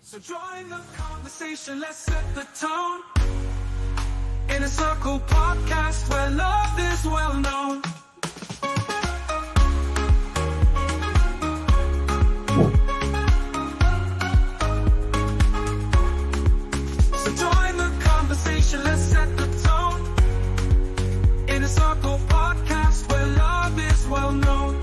So join the conversation, let's set the tone. Inner Circle Podcast, where love is well known. So join the conversation, let's set the tone. Inner Circle Podcast, where love is well known.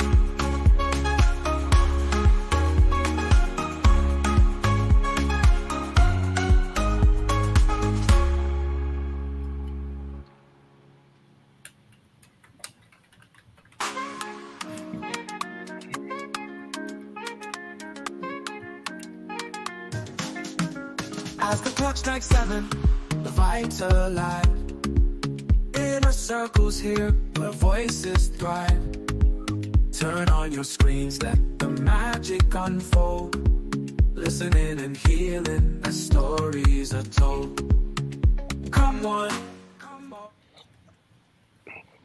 As the clock strikes 7, the vibes are alive. Inner Circle's here, where voices thrive. Turn on your screens, let the magic unfold. Listening and healing as stories are told. Come on.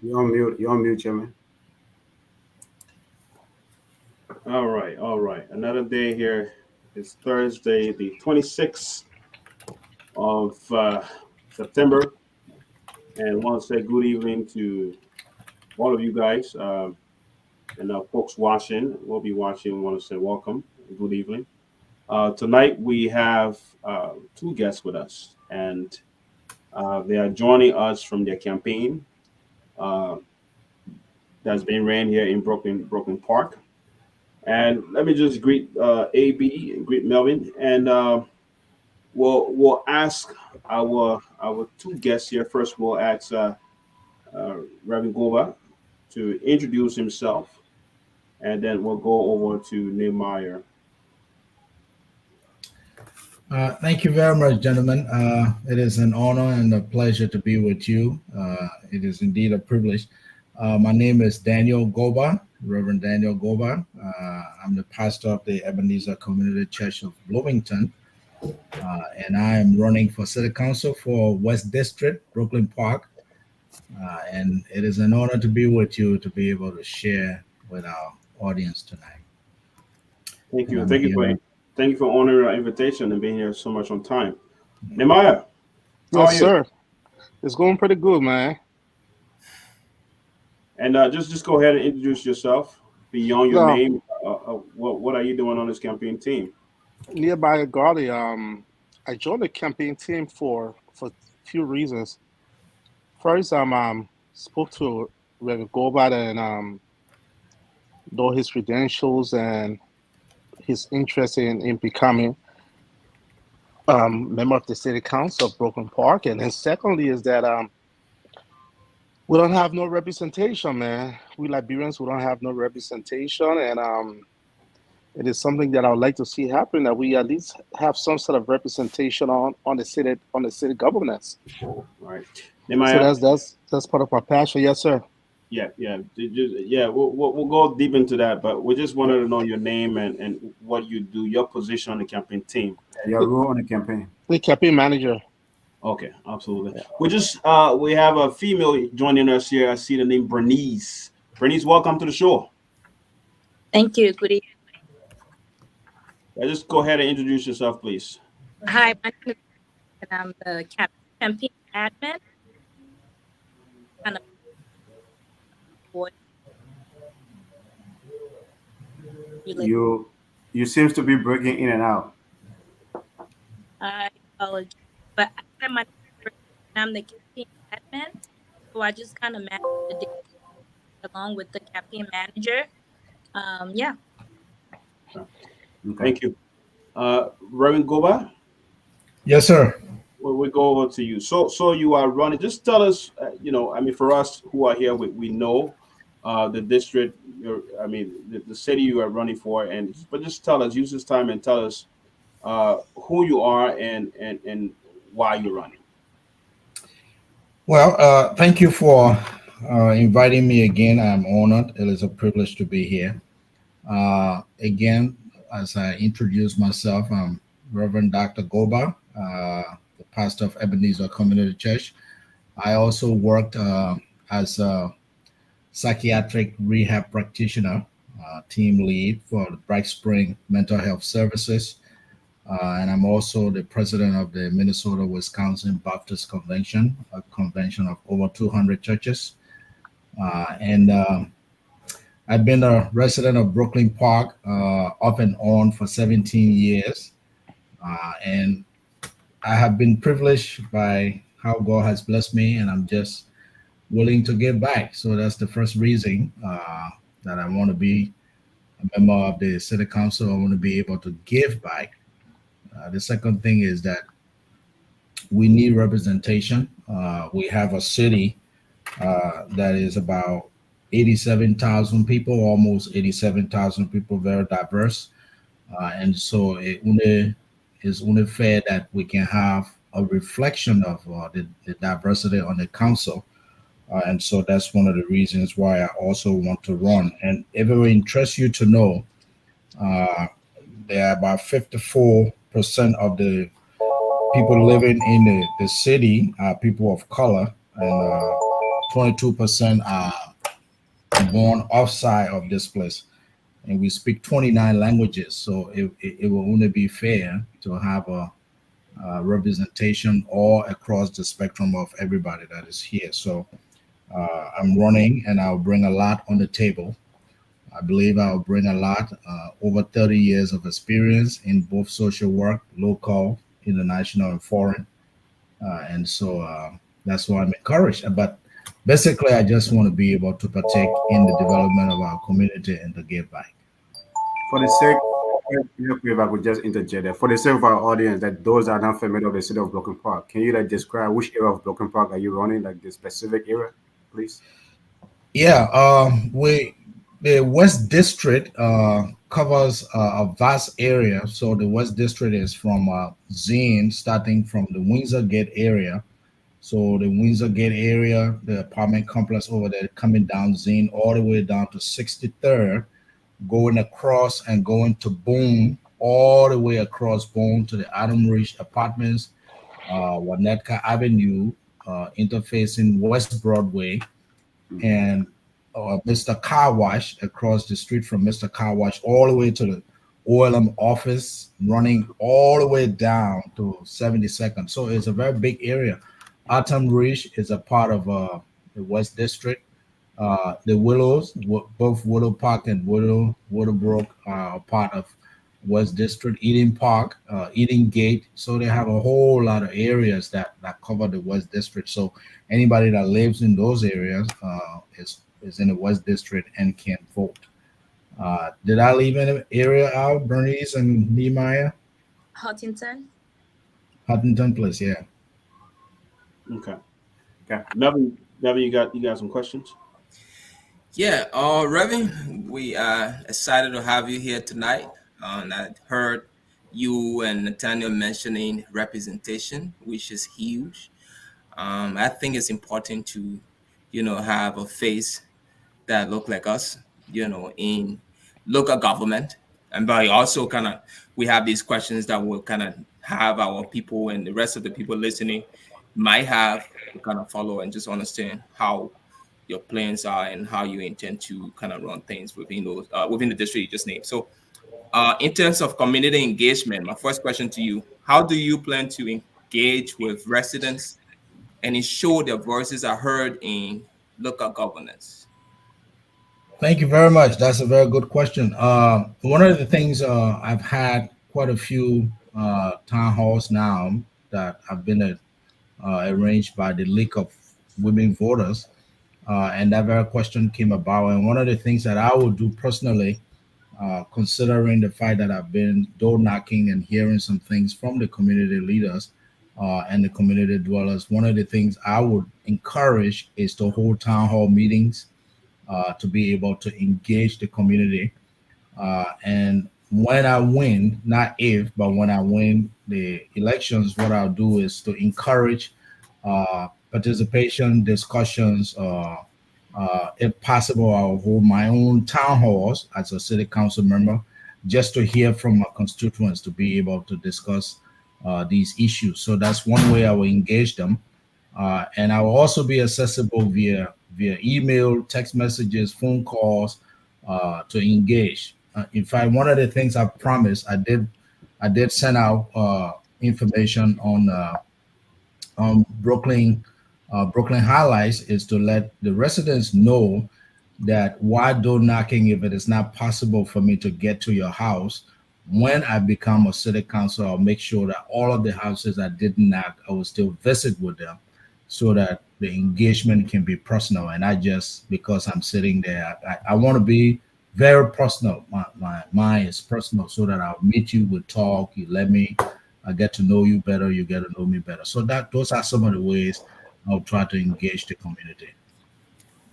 You're on mute, Jimmy. All right. Another day here. It's Thursday, the 26th of September. And I want to say good evening to all of you guys. And folks watching, will be watching, I want to say welcome. Good evening. Tonight we have two guests with us. And they are joining us from their campaign that's been ran here in Brooklyn Park. And let me just greet AB and greet Melvin, and we'll ask our two guests here. First, we'll ask Reverend Gova to introduce himself, and then we'll go over to Nehemiah. Thank you very much, gentlemen. It is an honor and a pleasure to be with you. It is indeed a privilege. My name is Daniel Goba, Reverend Daniel Goba. I'm the pastor of the Ebenezer Community Church of Bloomington, and I am running for City Council for West District, Brooklyn Park. And it is an honor to be with you, to be able to share with our audience tonight. Thank you. Thank you for honoring our invitation and being here so much on time. Nehemiah, yes, sir. It's going pretty good, man. And just go ahead and introduce yourself beyond your name. What are you doing on this campaign team? Nehemiah Gardy. I joined the campaign team for a few reasons. First, spoke to Reverend Gobat and know his credentials and his interest in becoming member of the City Council of Brooklyn Park. And then secondly is that we don't have no representation, man. We Liberians, we don't have no representation, and it is something that I would like to see happen, that we at least have some sort of representation on the city governance. All right. So that's part of my passion. Yes, sir. Yeah. We'll go deep into that, but we just wanted to know your name and what you do, your position on the campaign team. Your role on the campaign. The campaign manager. Okay, absolutely. We have a female joining us here. I see the name Bernice. Bernice, welcome to the show. Thank you. Good evening. Just go ahead and introduce yourself, please. Hi, my name is and I'm the campaign admin. Kind of boy. You seems to be breaking in and out. I apologize, but I'm the campaign admin, so I just kind of manage the day along with the campaign manager. Yeah. Okay. Thank you. Reverend Goba? Yes, sir. We go over to you. So you are running. Just tell us, for us who are here, we know the district, the city you are running for, but just tell us, use this time and tell us who you are and why you're running. Well, thank you for inviting me again. I'm honored. It is a privilege to be here. Again, as I introduce myself, I'm Reverend Dr. Goba, the pastor of Ebenezer Community Church. I also worked as a psychiatric rehab practitioner, team lead for the Bright Spring Mental Health Services. And I'm also the president of the Minnesota-Wisconsin Baptist Convention, a convention of over 200 churches. And I've been a resident of Brooklyn Park off and on for 17 years. And I have been privileged by how God has blessed me, and I'm just willing to give back. So that's the first reason that I want to be a member of the city council. I want to be able to give back. The second thing is that we need representation. We have a city that is about 87,000 people, almost 87,000 people, very diverse. And so it is only fair that we can have a reflection of the diversity on the council. And so that's one of the reasons why I also want to run. And if it will interest you to know, there are about 54% of the people living in the city are people of color, and 22% are born outside of this place. And we speak 29 languages, so it will only be fair to have a representation all across the spectrum of everybody that is here. So I'm running, and I'll bring a lot on the table. I believe I'll bring a lot, over 30 years of experience in both social work, local, international, and foreign. And so that's why I'm encouraged. But basically, I just want to be able to partake in the development of our community and to give back. For the sake, if I could just interject there, for the sake of our audience, that those are not familiar with the city of Brooklyn Park, can you describe which area of Brooklyn Park are you running, like the specific area, please? Yeah, the West District covers a vast area. So the West District is from Zine, starting from the Windsor Gate area. So the Windsor Gate area, the apartment complex over there, coming down Zine all the way down to 63rd, going across and going to Boone, all the way across Boone to the Adam Ridge Apartments, Winnetka Avenue, interfacing West Broadway, and Mr. Car Wash across the street from Mr. Car Wash, all the way to the OLM office, running all the way down to 72nd. So it's a very big area. Adam Ridge is a part of the West District. The Willows, both Willow Park and Willowbrook are a part of West District. Eden Park, Eden Gate. So they have a whole lot of areas that cover the West District. So anybody that lives in those areas is in the West District and can vote. Did I leave any area out, Bernice and Nehemiah? Huntington. Huntington, please, yeah. Okay. Nevin, you got some questions? Yeah, Reverend, we are excited to have you here tonight. And I heard you and Nathaniel mentioning representation, which is huge. I think it's important to, have a face that look like us, in local government. And but also we have these questions that will kind of have our people and the rest of the people listening might have to kind of follow and just understand how your plans are and how you intend to kind of run things within those within the district you just named. So in terms of community engagement, my first question to you, how do you plan to engage with residents and ensure their voices are heard in local governance? Thank you very much. That's a very good question. One of the things I've had quite a few town halls now that have been arranged by the League of Women Voters. And that very question came about. And one of the things that I would do personally, considering the fact that I've been door knocking and hearing some things from the community leaders and the community dwellers, one of the things I would encourage is to hold town hall meetings to be able to engage the community. And when I win, not if, but when I win the elections, what I'll do is to encourage participation, discussions. If possible, I'll hold my own town halls as a city council member, just to hear from my constituents, to be able to discuss these issues. So that's one way I will engage them. And I will also be accessible via email, text messages, phone calls to engage. In fact, one of the things I promised, I did I did send out information on Brooklyn highlights is to let the residents know that why door knocking if it is not possible for me to get to your house. When I become a city council, I'll make sure that all of the houses I didn't knock, I will still visit with them so that the engagement can be personal and not just because I'm sitting there. I want to be very personal. My mind is personal so that I'll meet you, we'll talk, you let me, I get to know you better, you get to know me better. So those are some of the ways I'll try to engage the community.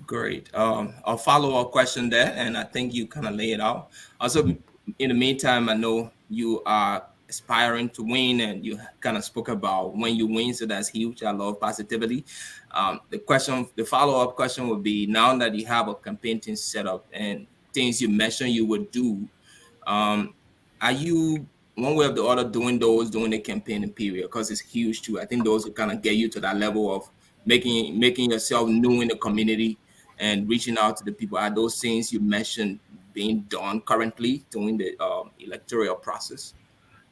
Great. A follow-up question there, and I think you kind of lay it out. Also, in the meantime, I know you are aspiring to win, and you kind of spoke about when you win, so that's huge. I love positivity. The follow-up question would be, now that you have a campaign team set up and things you mentioned you would do, are you one way or the other doing those during the campaigning period? Because it's huge too. I think those will kind of get you to that level of making yourself new in the community and reaching out to the people. Are those things you mentioned being done currently during the electoral process?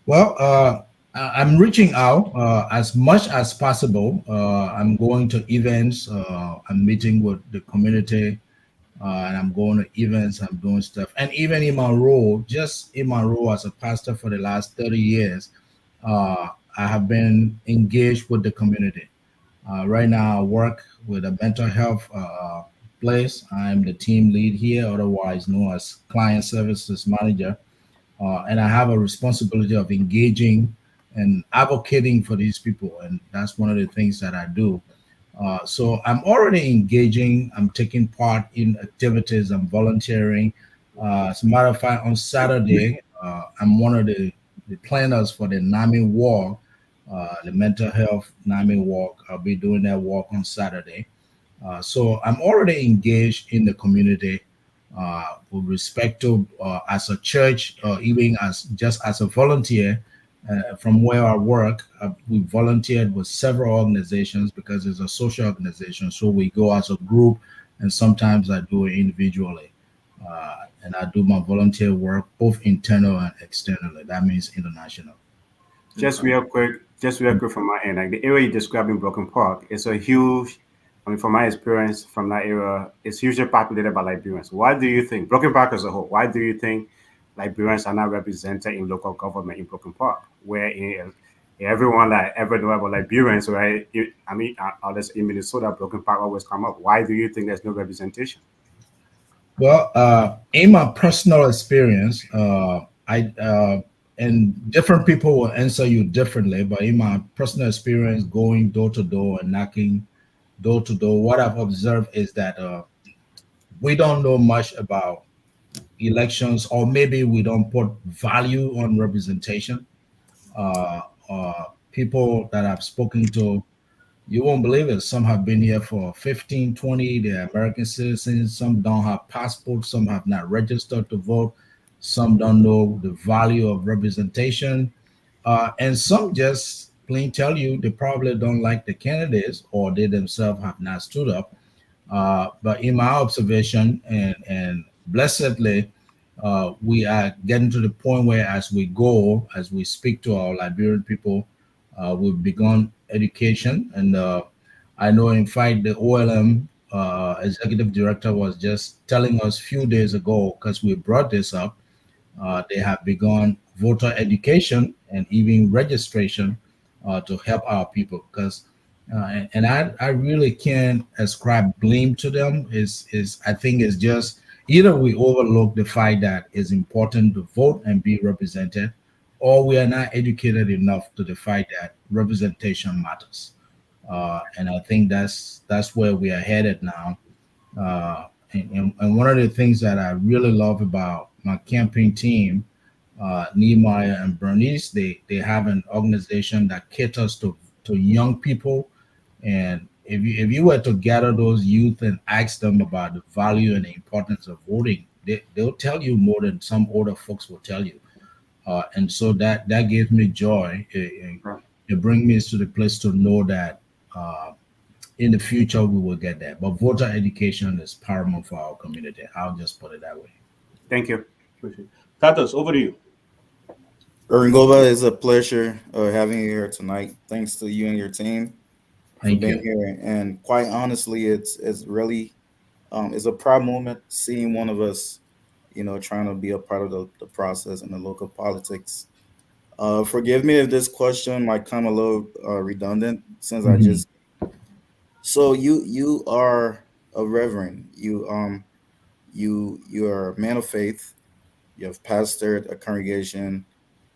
Well, I'm reaching out as much as possible. I'm going to events. I'm meeting with the community, and I'm going to events. I'm doing stuff, and even in my role, just in my role as a pastor for the last 30 years, I have been engaged with the community. Right now, I work with a mental health place. I'm the team lead here, otherwise known as client services manager. And I have a responsibility of engaging and advocating for these people. And that's one of the things that I do. So I'm already engaging. I'm taking part in activities. I'm volunteering. As a matter of fact, on Saturday, I'm one of the planners for the NAMI walk, the mental health NAMI walk. I'll be doing that walk on Saturday. So I'm already engaged in the community with respect to as a church, even as a volunteer from where I work. We volunteered with several organizations because it's a social organization. So we go as a group, and sometimes I do it individually. And I do my volunteer work both internal and externally. That means international. Just real quick from my end, like the area you described in Brooklyn Park, it's a huge. I mean, from my experience from that era, it's hugely populated by Liberians. Why do you think, Brooklyn Park as a whole, why do you think Liberians are not represented in local government in Brooklyn Park, where everyone that ever know about Liberians, right? Unless in Minnesota, Brooklyn Park always come up. Why do you think there's no representation? Well, in my personal experience, and different people will answer you differently, but in my personal experience, going door to door and knocking door to door, what I've observed is that we don't know much about elections, or maybe we don't put value on representation. People that I've spoken to, you won't believe it, some have been here for 15, 20, they're American citizens, some don't have passports, some have not registered to vote, some don't know the value of representation, and some just plain tell you they probably don't like the candidates, or they themselves have not stood up. But in my observation, and blessedly, we are getting to the point where as we speak to our Liberian people, we've begun education. And I know, in fact, the OLM executive director was just telling us a few days ago, because we brought this up, they have begun voter education and even registration to help our people. Because and I really can't ascribe blame to them. I think it's just either we overlook the fact that it's important to vote and be represented, or we are not educated enough to the fact that representation matters. And I think that's where we are headed now. And one of the things that I really love about my campaign team, Nehemiah and Bernice, they have an organization that caters to young people. And if you were to gather those youth and ask them about the value and the importance of voting, they'll tell you more than some older folks will tell you. And so that gives me joy. It brings me to the place to know that in the future we will get there. But voter education is paramount for our community. I'll just put it that way. Thank you. Tatos, over to you. Erngoba, it's a pleasure having you here tonight. Thanks to you and your team for Thank being you. here. And quite honestly, it's really it's a proud moment seeing one of us, trying to be a part of the process and the local politics. Forgive me if this question might come a little redundant since I Mhm. just. So you are a reverend. You are a man of faith. You have pastored a congregation.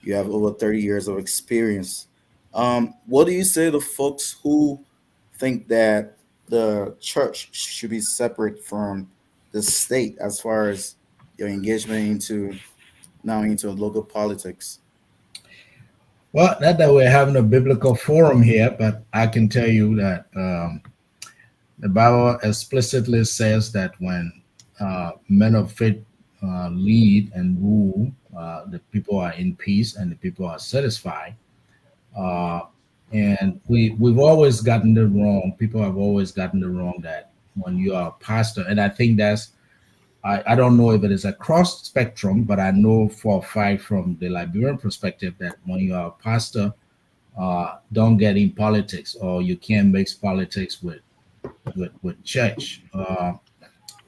You have over 30 years of experience. What do you say to folks who think that the church should be separate from the state as far as your engagement into local politics? Well, not that we're having a biblical forum here, but I can tell you that the Bible explicitly says that when men of faith lead and rule, the people are in peace and the people are satisfied. Uh, and we've always gotten it wrong. People have always gotten it wrong that when you are a pastor, and I think I don't know if it is across spectrum, but I know for a fact from the Liberian perspective that when you are a pastor, don't get in politics or you can't mix politics with church.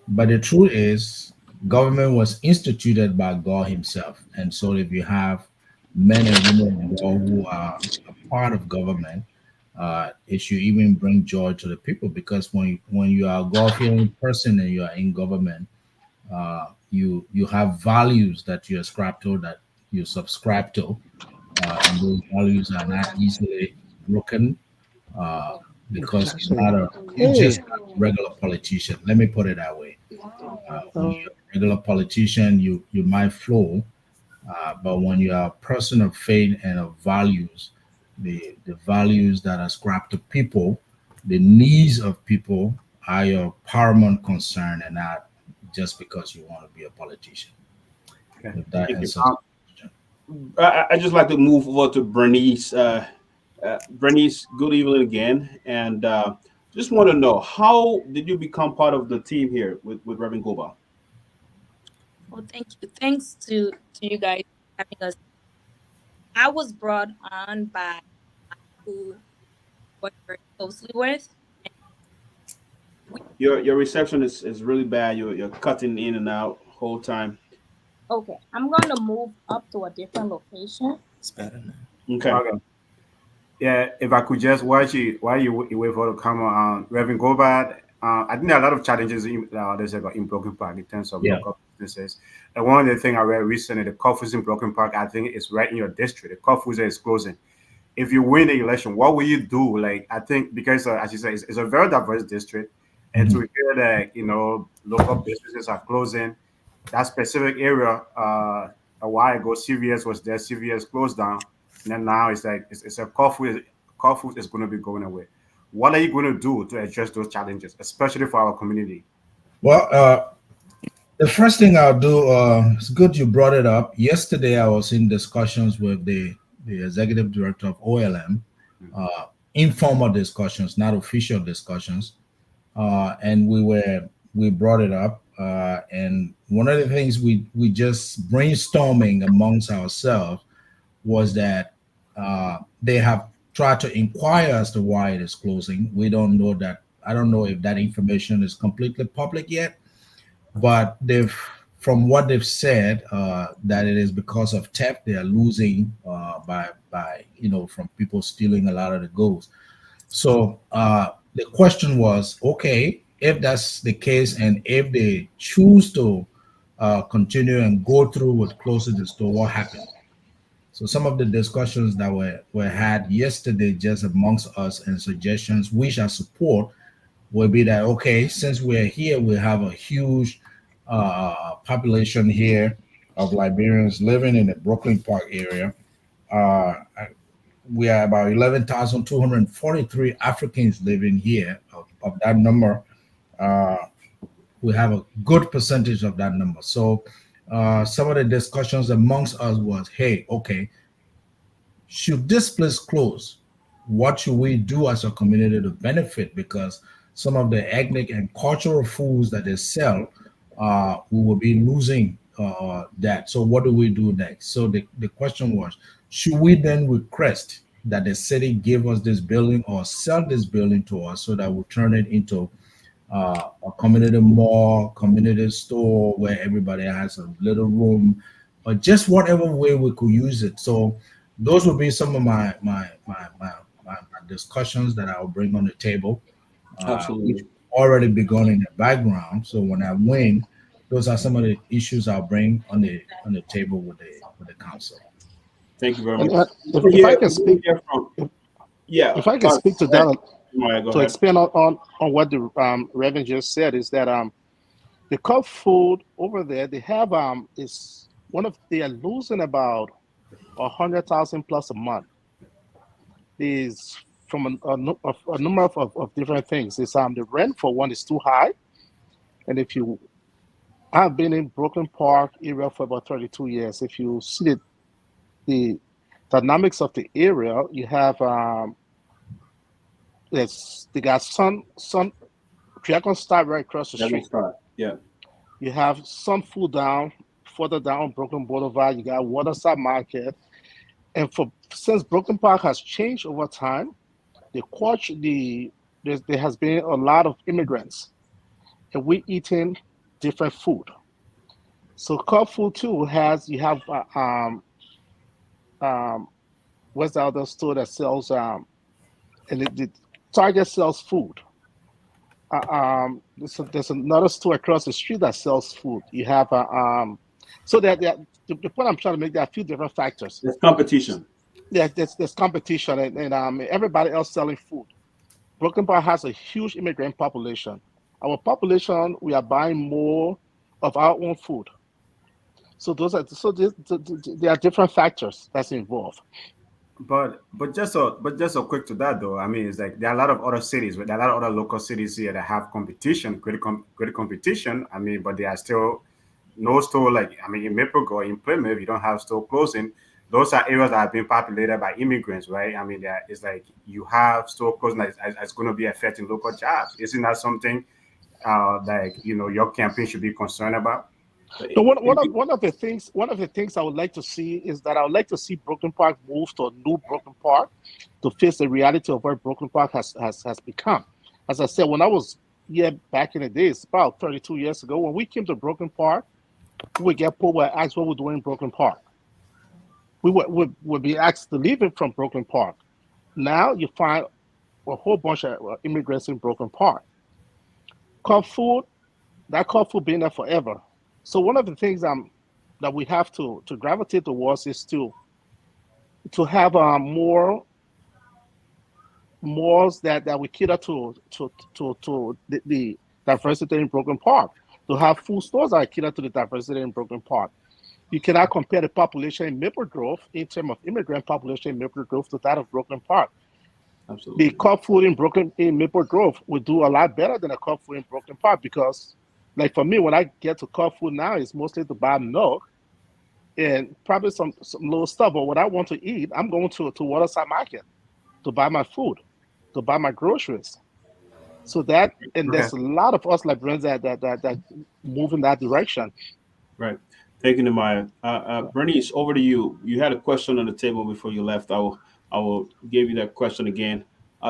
But the truth is, government was instituted by God Himself, and so if you have men and women of God who are a part of government, it should even bring joy to the people because when you are a God-fearing person and you are in government, you have values that you ascribe to, that you subscribe to, and those values are not easily broken uh, because you're Hey, just not a regular politician. Let me put it that way. When uh, you're a regular politician, you might flow, but when you are a person of faith and of values, the values that ascribe to people, the needs of people are your paramount concern, and not just because you want to be a politician. Okay. If that Thank you. answers the question. I just like to move over to Bernice. Bernice, good evening again. And just want to know, how did you become part of the team here with Reverend Goba? Well, thank you. Thanks to you guys for having us. I was brought on by who work very closely with. And we, Your reception is really bad. You're cutting in and out whole time. okay, I'm going to move up to a different location. It's better now. Okay. Okay. Yeah, if I could just while you wait for the camera, Reverend Gobert, I think there are a lot of challenges in Broken Park in terms of Yeah. local businesses. And one of the things I read recently, the Coffees in Broken Park, I think is right in your district. The Coffees is closing. If you win the election, what will you do? Like, I think because as you say, it's a very diverse district, and to Mhm. hear that local businesses are closing, that specific area, a while ago, CVS was there. CVS closed down, and then now it's like it's a coffee is going to be going away. What are you going to do to address those challenges, especially for our community? Well, the first thing I'll do, it's good you brought it up. Yesterday, I was in discussions with the executive director of OLM, uh, informal discussions, not official discussions, and we brought it up. And one of the things we just brainstorming amongst ourselves was that they have tried to inquire as to why it is closing. We don't know that. I don't know if that information is completely public yet, but they've from what they've said that it is because of theft. They are losing by from people stealing a lot of the goods. So the question was, okay, if that's the case, and if they choose to continue and go through with closing the store, what happens? So some of the discussions that were had yesterday just amongst us and suggestions which I support will be that, okay, since we're here, we have a huge population here of Liberians living in the Brooklyn Park area. Uh, we are about 11,243 Africans living here. Of that number, uh, we have a good percentage of that number. So some of the discussions amongst us was, hey, okay, should this place close? What should we do as a community to benefit? Because some of the ethnic and cultural foods that they sell, we will be losing that. So what do we do next? So the question was, should we then request that the city give us this building or sell this building to us so that we turn it into a community mall, community store where everybody has a little room, or just whatever way we could use it. So those would be some of my discussions that I'll bring on the table. Which Absolutely. already begun in the background. So when I win, those are some of the issues I'll bring on the table with the council. Thank you very And much. if I can speak, Yeah. if I can speak to that, Mario, go to ahead. expand on what the Reverend just said, is that the Cub Food over there, they have is one of they are losing about 100,000 plus a month. Is from a number of different things. It's the rent for one is too high, and if you I've been in Brooklyn Park area for about 32 years. If you see the dynamics of the area, you have they got Sun Dragon Star right across the That street. will start. Yeah. You have Sun Food down further down Brooklyn Boulevard. You got Waterside Market, and since Brooklyn Park has changed over time, there has been a lot of immigrants, and we eating different food. So Cub Food too you have um what's the other store that sells and the Target sells food. There's another store across the street that sells food. You have so the point I'm trying to make, there are a few different factors. There's competition. Yeah, there's competition, and everybody else selling food. Brooklyn Park has a huge immigrant population. Our population, we are buying more of our own food. So there are different factors that's involved. But just so quick to that though, I mean, it's like there are a lot of other cities, but there are a lot of other local cities here that have competition, great competition. I mean, but they are still no store like I mean in Maple or in Plymouth, you don't have store closing. Those are areas that have been populated by immigrants, right? I mean, it's like you have store closing that's going to be affecting local jobs. Isn't that something like your campaign should be concerned about? So one of the things I would like to see is that I would like to see Brooklyn Park move to a new Brooklyn Park to face the reality of what Brooklyn Park has become. As I said, when I was here back in the days, about 32 years ago, when we came to Brooklyn Park, we would get pulled by asked what we're doing in Brooklyn Park. We would be asked to leave it from Brooklyn Park. Now you find a whole bunch of immigrants in Brooklyn Park. Cub Food, that Cub Food been there forever. So one of the things that we have to gravitate towards is to have more malls that we cater to the diversity in Brooklyn Park. To have food stores that cater to the diversity in Brooklyn Park. You cannot compare the population in Maple Grove in terms of immigrant population in Maple Grove to that of Brooklyn Park. Absolutely. The Cub Food in Maple Grove would do a lot better than a Cub Food in Brooklyn Park because, like for me, when I get to Cub Food now, it's mostly to buy milk and probably some little stuff. But what I want to eat, I'm going to Waterside Market to buy my food, to buy my groceries. So that, and there's a lot of us librarians that move in that direction. Right. Thank you, Nehemiah. Bernice, over to you. You had a question on the table before you left. I will give you that question again.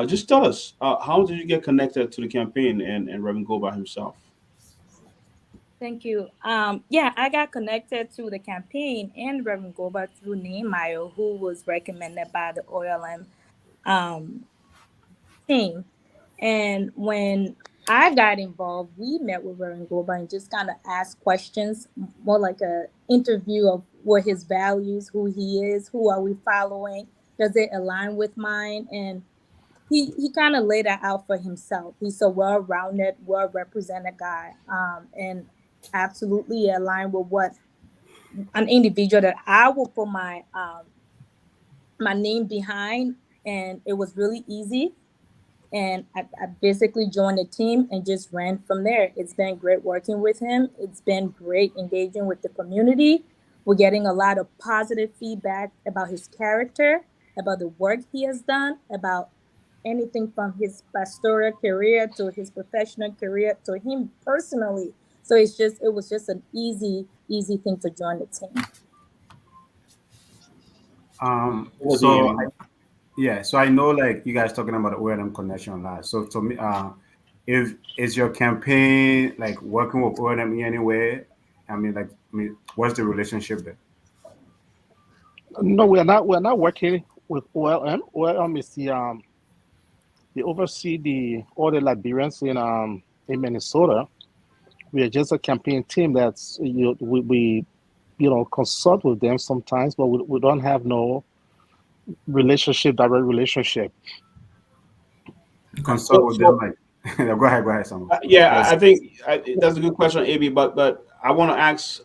Just tell us, how did you get connected to the campaign and Reverend Goba himself? Thank you. Yeah, I got connected to the campaign and Reverend Goba through Nehemiah, who was recommended by the OLM team. And when I got involved, we met with Reverend Goba and just kind of asked questions, more like a interview of what his values, who he is, who are we following, does it align with mine? And he kind of laid that out for himself. He's a well-rounded, well-represented guy, and absolutely aligned with what an individual that I will put my my name behind. And it was really easy. And I basically joined the team and just ran from there. It's been great working with him. It's been great engaging with the community. We're getting a lot of positive feedback about his character, about the work he has done, about anything from his pastoral career to his professional career to him personally. So it was just an easy thing to join the team. Over to So you, Amy. yeah, so I know like you guys talking about the OLM connection a lot. So to me, if is your campaign like working with OLM in any way? What's the relationship there? No, we are not. We are not working with OLM. OLM is they oversee the all the Liberians in Minnesota. We are just a campaign team that's we consult with them sometimes, but we don't have no direct relationship. You Okay. consult with them So like go ahead, Samuel. yeah, Yes. I think that's a good question, AB. But I want to ask.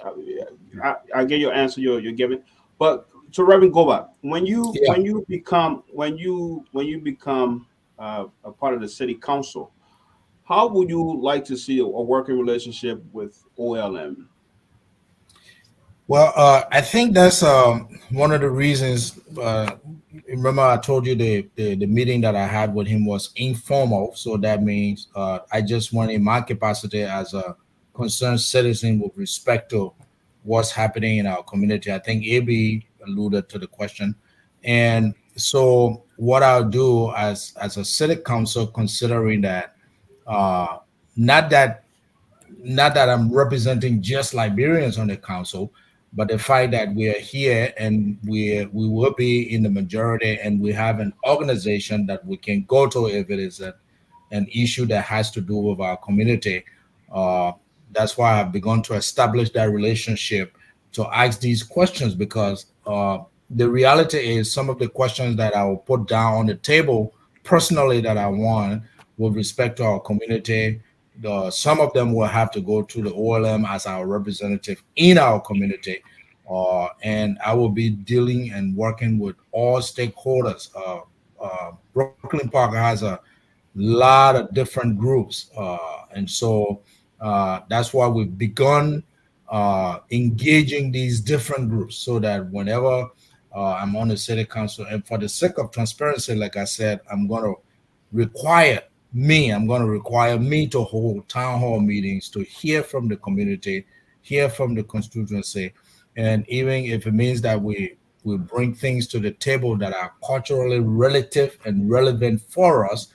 I get your answer you're giving, but to Reverend Goba, Yeah. when you become a part of the city council, how would you like to see a working relationship with OLM? Well, I think that's one of the reasons. Remember, I told you the meeting that I had with him was informal. So that means I just went in my capacity as a concerned citizen with respect to what's happening in our community. I think AB alluded to the question. And so, what I'll do as a city council, considering that, uh, not that not that I'm representing just Liberians on the council, but the fact that we are here and we will be in the majority, and we have an organization that we can go to if it is an issue that has to do with our community. Uh, that's why I've begun to establish that relationship to ask these questions, because the reality is some of the questions that I will put down on the table personally that I want with respect to our community, some of them will have to go to the OLM as our representative in our community. And I will be dealing and working with all stakeholders. Brooklyn Park has a lot of different groups. And so that's why we've begun engaging these different groups, so that whenever I'm on the city council, and for the sake of transparency, like I said, require I'm going to require me to hold town hall meetings to hear from the community, hear from the constituency. And even if it means that we bring things to the table that are culturally relative and relevant for us,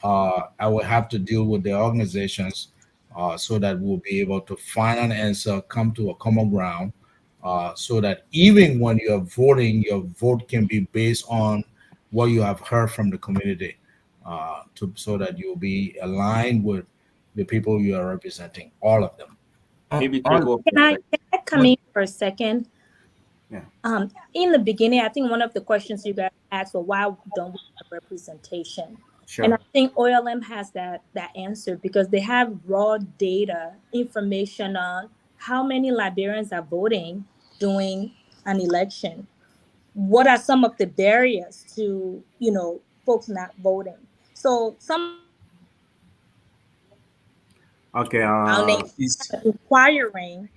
I will have to deal with the organizations so that we'll be able to find an answer, come to a common ground, so that even when you're voting, your vote can be based on what you have heard from the community, so that you'll be aligned with the people you are representing, all of them. Maybe take On over. Can I come in for a second? Yeah. In the beginning, I think one of the questions you guys asked was, why don't we have representation? Sure. And I think OLM has that answer, because they have raw data, information on how many Liberians are voting during an election. What are some of the barriers to, folks not voting? So some Okay. is inquiring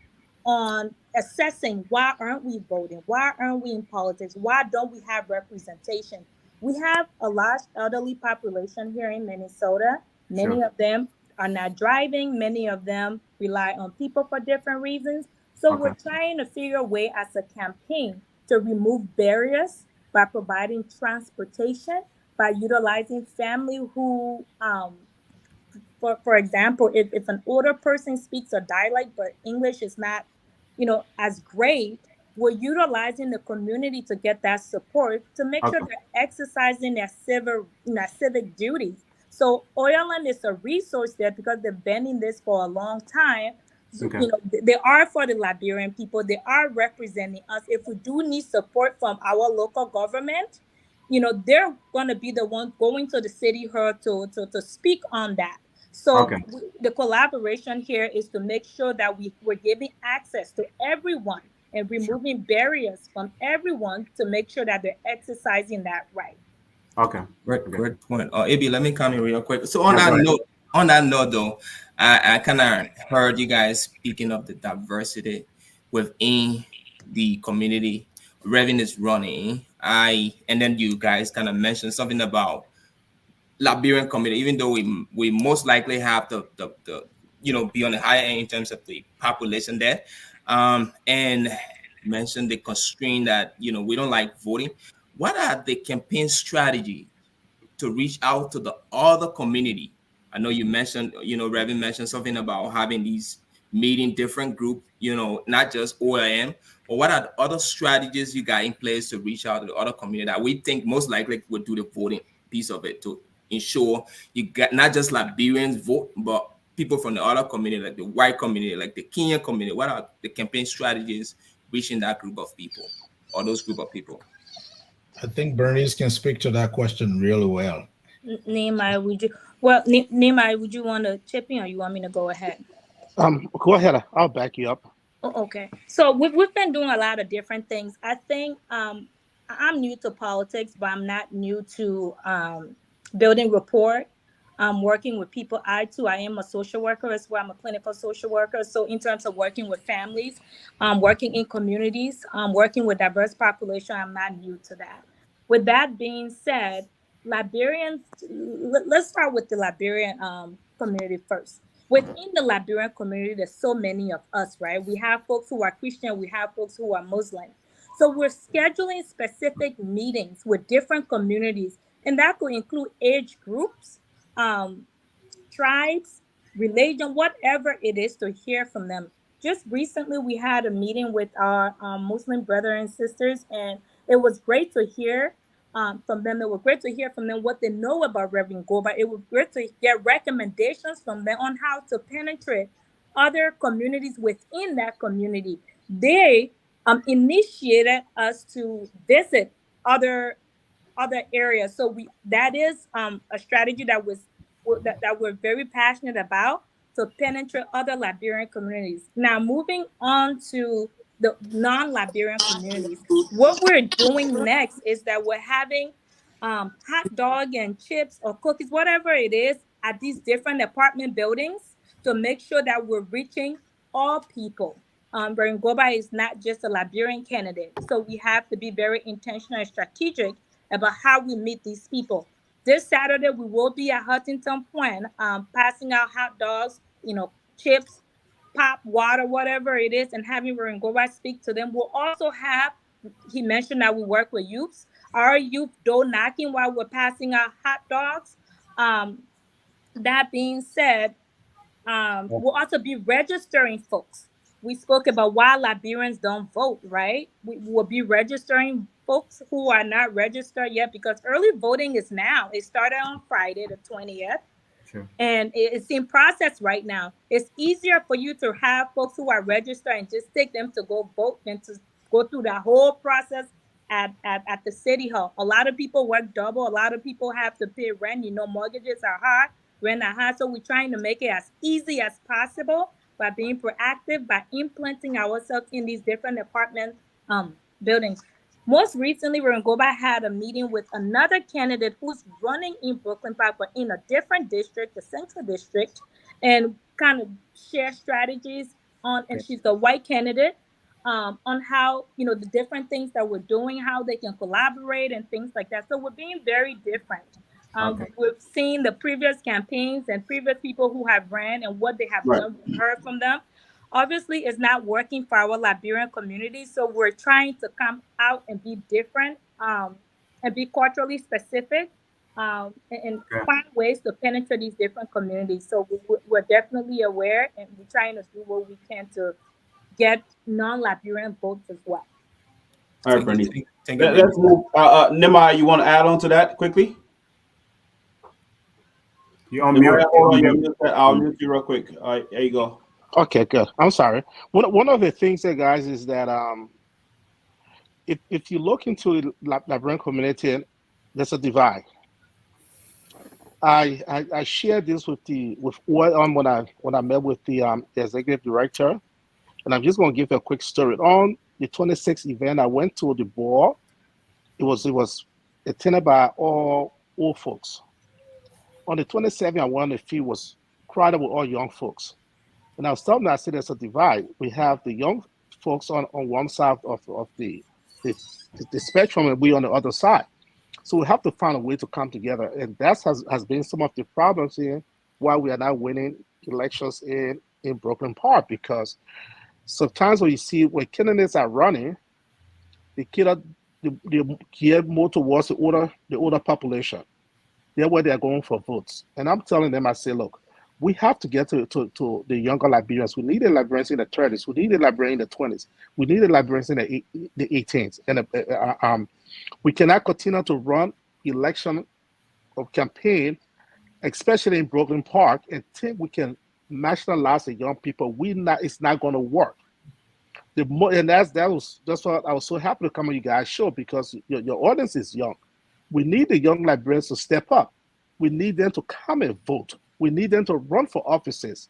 on assessing, why aren't we voting? Why aren't we in politics? Why don't we have representation? We have a large elderly population here in Minnesota. Many Sure. of them are not driving. Many of them rely on people for different reasons. So Okay. we're trying to figure a way as a campaign to remove barriers by providing transportation, by utilizing family who for example, if an older person speaks a dialect but English is not, as great, we're utilizing the community to get that support to make sure Okay. they're exercising their civic duties. So OLM is a resource there because they've been in this for a long time. So, Okay. they are for the Liberian people. They are representing us. If we do need support from our local government, they're going to be the one going to the city hall to speak on that. So Okay. the collaboration here is to make sure that we're giving access to everyone and removing barriers from everyone to make sure that they're exercising that right. Okay. great point. AB, let me come in real quick. So Yeah, go ahead. on that note though, I kind of heard you guys speaking of the diversity within the community. Revenue is running. And then you guys kind of mentioned something about Liberian community, even though we most likely have the be on the higher end in terms of the population there. And mentioned the constraint that we don't like voting. What are the campaign strategy to reach out to the other community? I know you mentioned, Reverend mentioned something about having these meeting different group, not just OLM. But what are the other strategies you got in place to reach out to the other community that we think most likely would do the voting piece of it to ensure you got not just Liberians vote, but people from the other community, like the white community, like the Kenyan community? What are the campaign strategies reaching that group of people or those group of people? I think Bernice can speak to that question really well. Nehemiah, would you want to chip in, or you want me to go ahead? Go ahead. I'll back you up. Oh, okay. So we've been doing a lot of different things. I think I'm new to politics, but I'm not new to building rapport. Working with people. I am a social worker as well. I'm a clinical social worker. So in terms of working with families, working in communities, working with diverse population, I'm not new to that. With that being said, Liberians, let's start with the Liberian community first. Within the Liberian community, there's so many of us, right? We have folks who are Christian, we have folks who are Muslim. So we're scheduling specific meetings with different communities, and that could include age groups, tribes, religion, whatever it is, to hear from them. Just recently, we had a meeting with our Muslim brothers and sisters, and it was great to hear from them. It was great to hear from them what they know about Reverend Goba. It was great to get recommendations from them on how to penetrate other communities within that community. They initiated us to visit other areas. So that is a strategy that we're very passionate about, to penetrate other Liberian communities. Now, moving on to the non-Liberian communities, what we're doing next is that we're having hot dog and chips or cookies, whatever it is, at these different apartment buildings, to make sure that we're reaching all people. Reverend Goba is not just a Liberian candidate, so we have to be very intentional and strategic about how we meet these people. This Saturday, we will be at Huntington Point, passing out hot dogs, chips, pop, water, whatever it is, and having Reverend Goba speak to them. We'll also have, he mentioned that we work with youths, our youth door knocking while we're passing out hot dogs. That being said, we'll also be registering folks. We spoke about why Liberians don't vote, right? We will be registering folks who are not registered yet, because early voting is now. It started on Friday, the 20th. Sure. And it's in process right now. It's easier for you to have folks who are registered and just take them to go vote than to go through that whole process at the city hall. A lot of people work double. A lot of people have to pay rent. Mortgages are high, rent are high. So we're trying to make it as easy as possible by being proactive, by implanting ourselves in these different apartment buildings. Most recently, Reverend Goba had a meeting with another candidate who's running in Brooklyn Park, but in a different district, the Central District, and kind of share strategies on, and she's a white candidate, on how, the different things that we're doing, how they can collaborate and things like that. So we're being very different. We've seen the previous campaigns and previous people who have ran and what they have done, heard from them. Obviously, it's not working for our Liberian community, so we're trying to come out and be different, and be culturally specific, and find ways to penetrate these different communities. So we're definitely aware, and we're trying to do what we can to get non-Liberian votes as well. All right, Bernice. Let's move. Nehemiah, you want to add on to that quickly? You're on mute. I'll mute you real quick. All right, there you go. Okay, good. I'm sorry. One of the things that, guys, is that if you look into the Liberian community, there's a divide. I shared this when I met with the executive director, and I'm just going to give a quick story. On the 26th event I went to, the ball, it was attended by all old folks. On the 27th, I went on the field, was crowded with all young folks. And I was telling them, I said, there's a divide. We have the young folks on one side of the spectrum, and we on the other side. So we have to find a way to come together. And that has been some of the problems here, why we are not winning elections in Brooklyn Park, because Sometimes when you see when candidates are running, they gear more towards the older population. They're where they're going for votes. And I'm telling them, I say, look, we have to get to the younger Liberians. We need the Liberians in the 30s. We need the Liberians in the 20s. We need the Liberians in the 18s. And we cannot continue to run election or campaign, especially in Brooklyn Park, and think we can nationalize the young people. It's not going to work. That's what I was so happy to come on you guys' show, because your audience is young. We need the young Liberians to step up. We need them to come and vote. We need them to run for offices.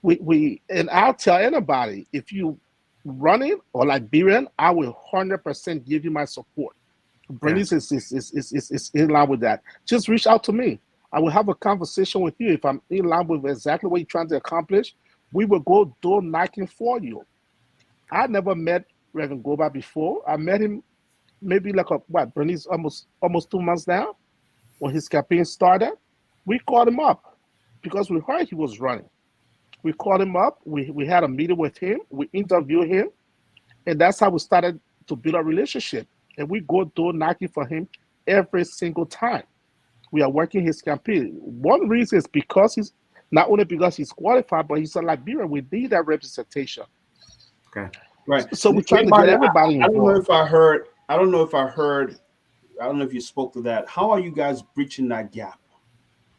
And I'll tell anybody, if you running or Liberian, I will 100% give you my support. Bernice is in line with that. Just reach out to me. I will have a conversation with you. If I'm in line with exactly what you're trying to accomplish, we will go door knocking for you. I never met Reverend Goba before. I met him maybe Bernice, almost 2 months now, when his campaign started. We called him up because we heard he was running. We called him up. We had a meeting with him. We interviewed him. And that's how we started to build a relationship. And we go door knocking for him every single time. We are working his campaign. One reason is because he's not only because he's qualified, but he's a Liberian. We need that representation. Okay. Right. So we try to get everybody involved. I don't know if you spoke to that. How are you guys breaching that gap?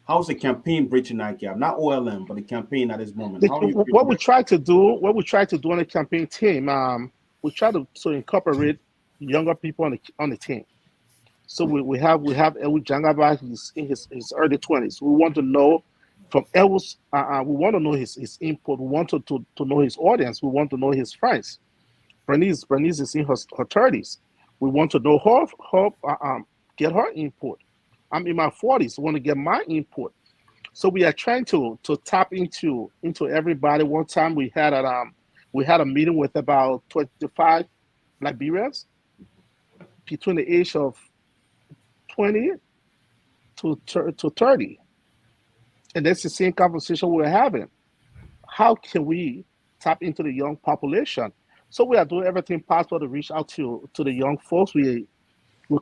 How's the campaign breaching that gap? Not OLM, but the campaign at this moment. What we try to do on the campaign team, we try to incorporate younger people on the team. So we have Ewu Jangaba. He's in his early 20s. We want to know from Ewu's. We want to know his input. We want to know his audience. We want to know his friends. Bernice is in her 30s. We want to know her get her input. I'm in my 40s. I want to get my input. So we are trying to tap into everybody. One time we had a meeting with about 25 Liberians between the age of 20 to 30. And that's the same conversation we're having. How can we tap into the young population? So we are doing everything possible to reach out to the young folks. We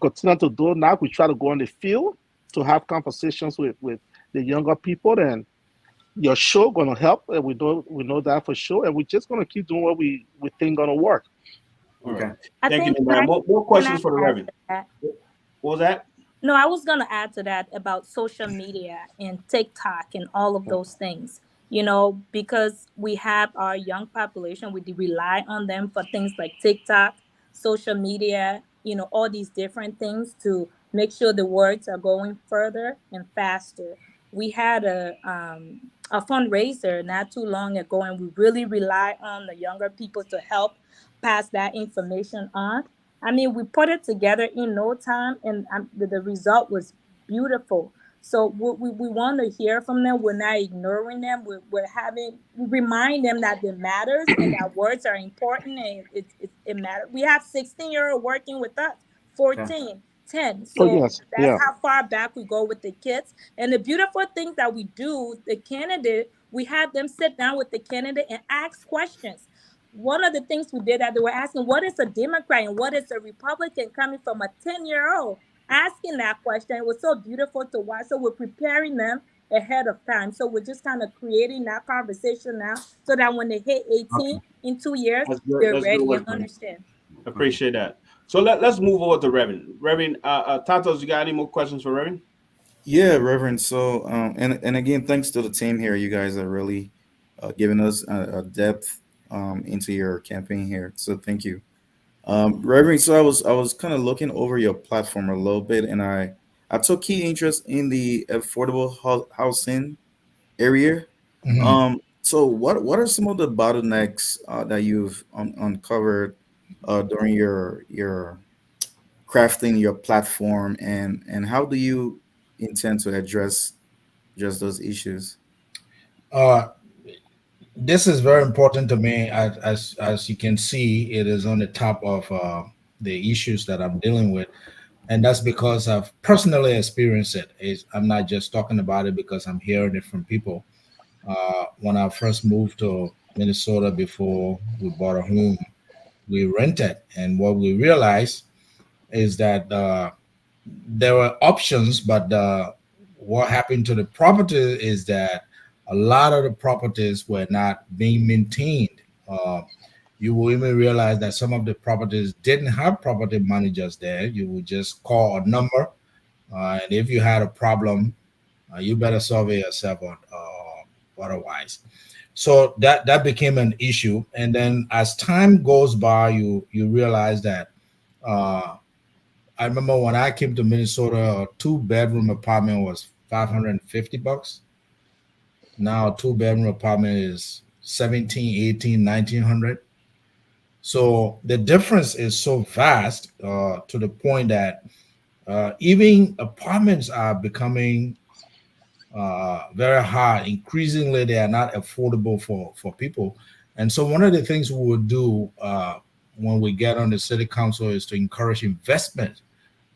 continue to do it now. We try to go on the field to have conversations with the younger people, and your show going to help. And we know that for sure. And we're just going to keep doing what we think going to work. Okay. Thank you. More questions for the Reverend. What was that? No, I was going to add to that about social media and TikTok and all of those things. Because we have our young population, we rely on them for things like TikTok, social media, all these different things to make sure the words are going further and faster. We had a fundraiser not too long ago, and we really rely on the younger people to help pass that information on. I mean, we put it together in no time, and the result was beautiful. So we want to hear from them. We're not ignoring them. We remind them that it matters and that words are important and it matters. We have 16-year-old working with us, 14, 10. So that's how far back we go with the kids. And the beautiful thing that we do, the candidate, we have them sit down with the candidate and ask questions. One of the things we did that they were asking, what is a Democrat and what is a Republican, coming from a 10-year-old? Asking that question. It was so beautiful to watch. So we're preparing them ahead of time. So we're just kind of creating that conversation now so that when they hit 18 in 2 years, they're ready and understand. Appreciate that. So let's move over to Reverend. Reverend, Tatos, you got any more questions for Reverend? Yeah, Reverend. So, and again, thanks to the team here. You guys are really giving us a depth into your campaign here. So thank you. Reverend, so I was kind of looking over your platform a little bit, and I took key interest in the affordable housing area. Mhm. So what are some of the bottlenecks that you've uncovered during your crafting your platform, and how do you intend to address just those issues? This is very important to me. As you can see, it is on the top of the issues that I'm dealing with, and that's because I've personally experienced it. I'm not just talking about it because I'm hearing it from people. When I first moved to Minnesota before we bought a home. We rented, and what we realized is that there were options, but what happened to the property is that a lot of the properties were not being maintained. You will even realize that some of the properties didn't have property managers there. You would just call a number, and if you had a problem, you better survey yourself or otherwise. So that became an issue, and then as time goes by, you realize that. I remember when I came to Minnesota, a 2-bedroom apartment was $550. Now a 2-bedroom apartment is 17, 18, 1900. So the difference is so vast to the point that even apartments are becoming very hard. Increasingly, they are not affordable for people. And so one of the things we will do when we get on the city council is to encourage investment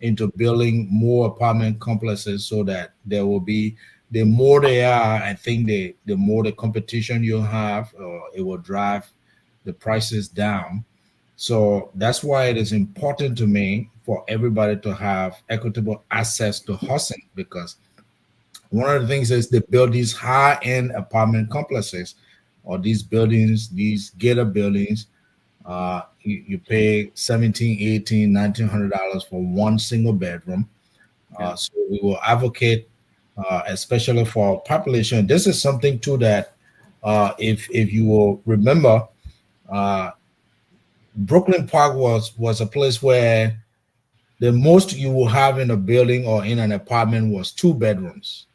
into building more apartment complexes so that there will be, the more they are, I think the more the competition you have, it will drive the prices down. So that's why it is important to me for everybody to have equitable access to housing, because one of the things is they build these high-end apartment complexes or these buildings, these gated buildings. You pay 17, 18, $1,900 for one single bedroom. So we will advocate, especially for our population. This is something too that, if you will remember, Brooklyn Park was a place where the most you will have in a building or in an apartment was 2 bedrooms.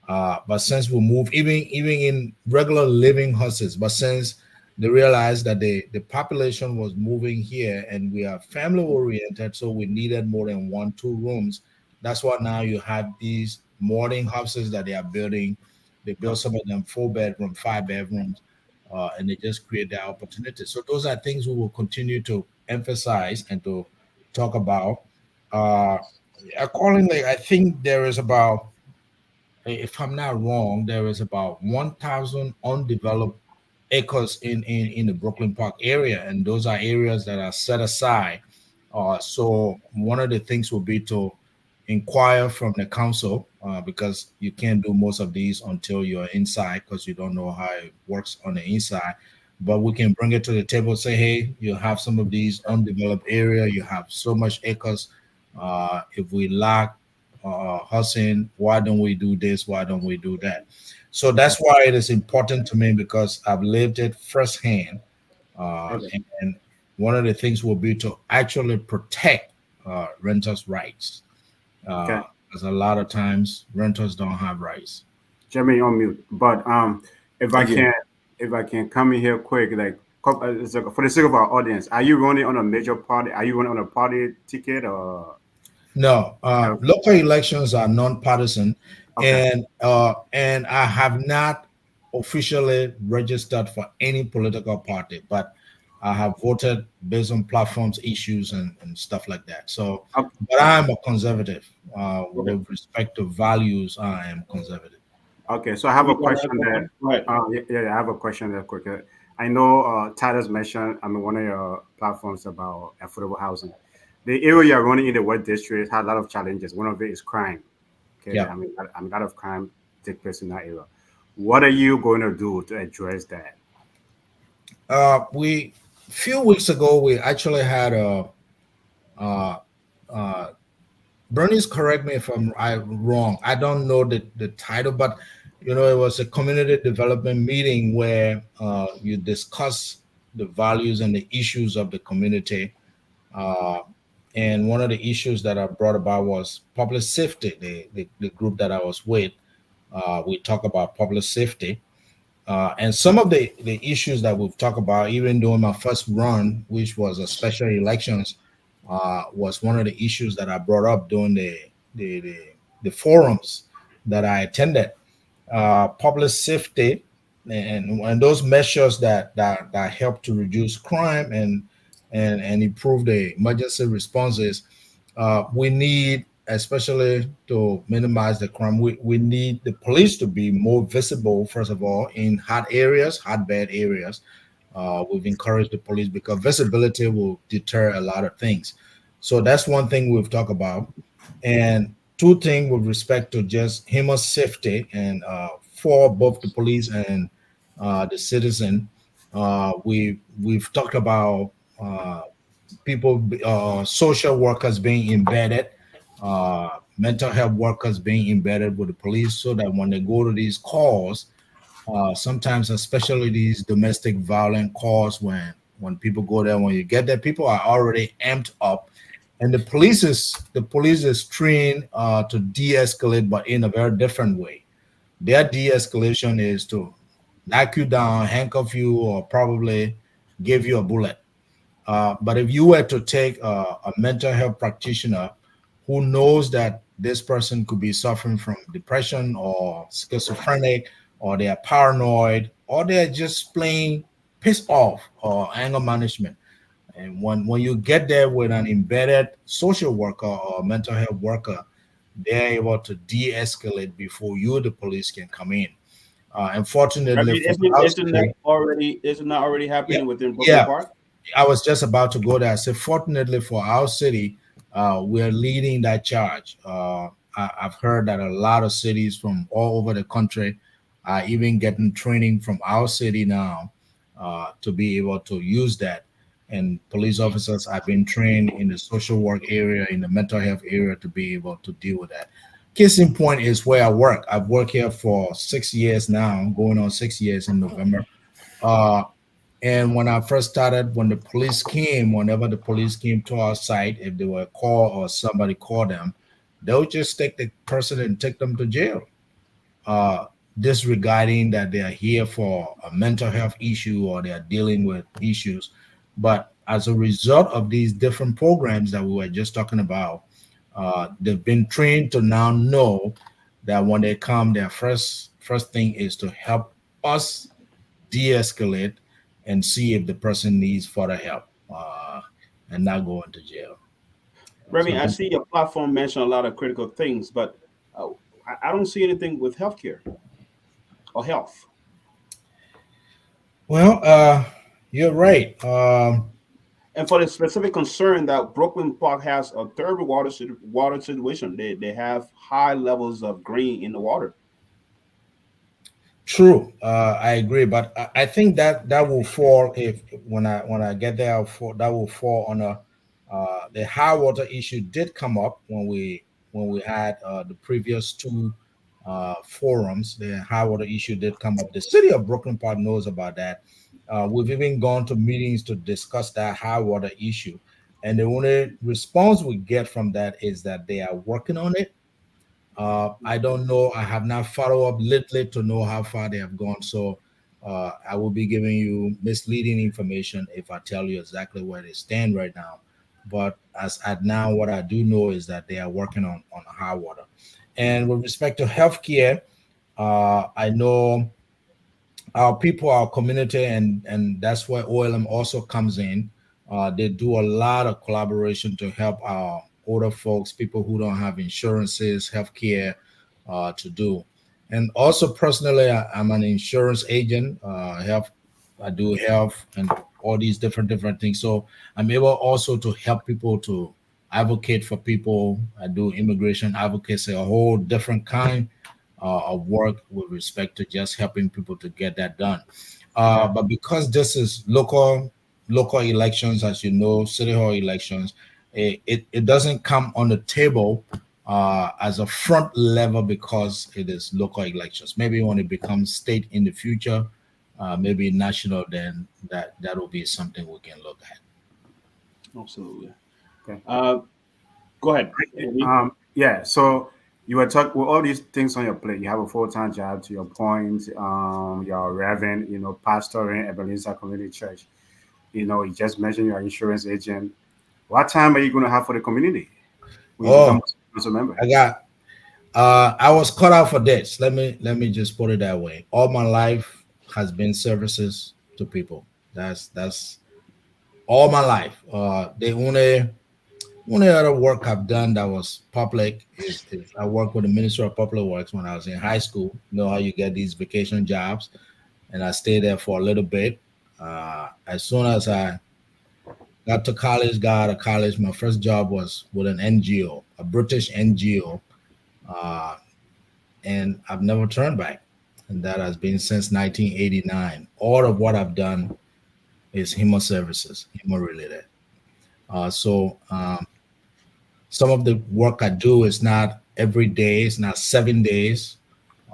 But since we moved, even in regular living houses, but since they realized that the population was moving here and we are family oriented, so we needed more than 1-2 rooms. That's why now you have these morning houses that they are building. They build some of them 4-bedroom, 5 bedrooms, and they just create the opportunity. So those are things we will continue to emphasize and to talk about. Accordingly, I think there is about, if I'm not wrong, there is about 1,000 undeveloped acres in the Brooklyn Park area, and those are areas that are set aside. So one of the things will be to inquire from the council, because you can't do most of these until you're inside, because you don't know how it works on the inside. But we can bring it to the table, say, hey, you have some of these undeveloped area, you have so much acres. If we lack housing, why don't we do this? Why don't we do that? So that's why it is important to me, because I've lived it firsthand. And one of the things will be to actually protect renters' rights. Because a lot of times renters don't have rights. Jeremy, on mute. But if I can come in here quick, like for the sake of our audience, are you running on a major party? Are you running on a party ticket or? No, local elections are non-partisan, and I have not officially registered for any political party, but I have voted based on platforms, issues, and stuff like that. So, but I am a conservative. With respect to values, I am conservative. Okay, so I have a question there. I have a question there quick. I know Titus mentioned, one of your platforms about affordable housing. The area you're running in the West District has a lot of challenges. One of it is crime. Okay, a lot of crime take place in that area. What are you going to do to address that? A few weeks ago, we actually had Bernice, correct me if I'm wrong. I don't know the title, but it was a community development meeting where you discuss the values and the issues of the community. And one of the issues that I brought about was public safety. The group that I was with, we talk about public safety. And some of the issues that we've talked about, even during my first run, which was a special elections, was one of the issues that I brought up during the forums that I attended. Public safety and those measures that help to reduce crime and improve the emergency responses. We need especially to minimize the crime, we need the police to be more visible, first of all, in hotbed areas. We've encouraged the police because visibility will deter a lot of things. So that's one thing we've talked about. And two things with respect to just human safety and for both the police and the citizen. We've talked about people, social workers being embedded, mental health workers being embedded with the police, so that when they go to these calls, sometimes, especially these domestic violent calls, when people go there, when you get there, people are already amped up, and the police is trained to de-escalate, but in a very different way. Their de-escalation is to knock you down, handcuff you, or probably give you a bullet. But if you were to take a mental health practitioner who knows that this person could be suffering from depression or schizophrenic, or they are paranoid, or they're just plain pissed off or anger management. And when you get there with an embedded social worker or mental health worker, they're able to de-escalate before you, the police, can come in. I Unfortunately, mean, for our city, isn't that already yeah, happening within Brooklyn yeah, Park? I was just about to go there. I said, fortunately for our city, we're leading that charge. I've heard that a lot of cities from all over the country are even getting training from our city now to be able to use that. And police officers have been trained in the social work area, in the mental health area, to be able to deal with that. Case in point is where I work. I've worked here for 6 years now, going on 6 years in November. Uh, and when I first started, when the police came, whenever the police came to our site, if they were called or somebody called them, they would just take the person and take them to jail, uh, disregarding that they are here for a mental health issue or they are dealing with issues. But as a result of these different programs that we were just talking about, they've been trained to now know that when they come, their first thing is to help us de-escalate and see if the person needs further help, and not go into jail. Remy, So I see your platform mention a lot of critical things, but uh, I don't see anything with healthcare or health. well, you're right. And for the specific concern that Brooklyn Park has a terrible water situation, they have high levels of green in the water. True, I agree, but I think that that will fall if when I get there. That will fall on a the high water issue did come up when we had the previous two forums. The high water issue did come up. The city of Brooklyn Park knows about that. We've even gone to meetings to discuss that high water issue, and the only response we get from that is that they are working on it. I don't know. I have not followed up lately to know how far they have gone. So I will be giving you misleading information if I tell you exactly where they stand right now. But as at now, what I do know is that they are working on high water. And with respect to healthcare, I know our people, our community, and that's where OLM also comes in. They do a lot of collaboration to help our older folks, people who don't have insurances, healthcare, to do. And also personally, I'm an insurance agent. Health, I do health and all these different things. So I'm able also to help people to advocate for people. I do immigration advocacy, a whole different kind of work with respect to just helping people to get that done. But because this is local elections, as you know, city hall elections, it doesn't come on the table as a front level because it is local elections. Maybe when it becomes state in the future, maybe national, then that will be something we can look at. Absolutely. Okay. Go ahead. Yeah. So you were talking with all these things on your plate. You have a full-time job. To your point, you're a reverend. Pastor in Ebenezer Community Church. You just mentioned you're an insurance agent. What time are you going to have for the community when you become Oh, a council member? I got. I was cut out for this. Let me just put it that way. All my life has been services to people. That's all my life. The only Only other work I've done that was public is I worked with the Ministry of Public Works when I was in high school. You know how you get these vacation jobs, and I stayed there for a little bit. As soon as I got out of college, my first job was with an NGO, a British NGO, uh, and I've never turned back. And that has been since 1989. All of what I've done is HEMA services, HEMA related. So some of the work I do is not every day, it's not 7 days,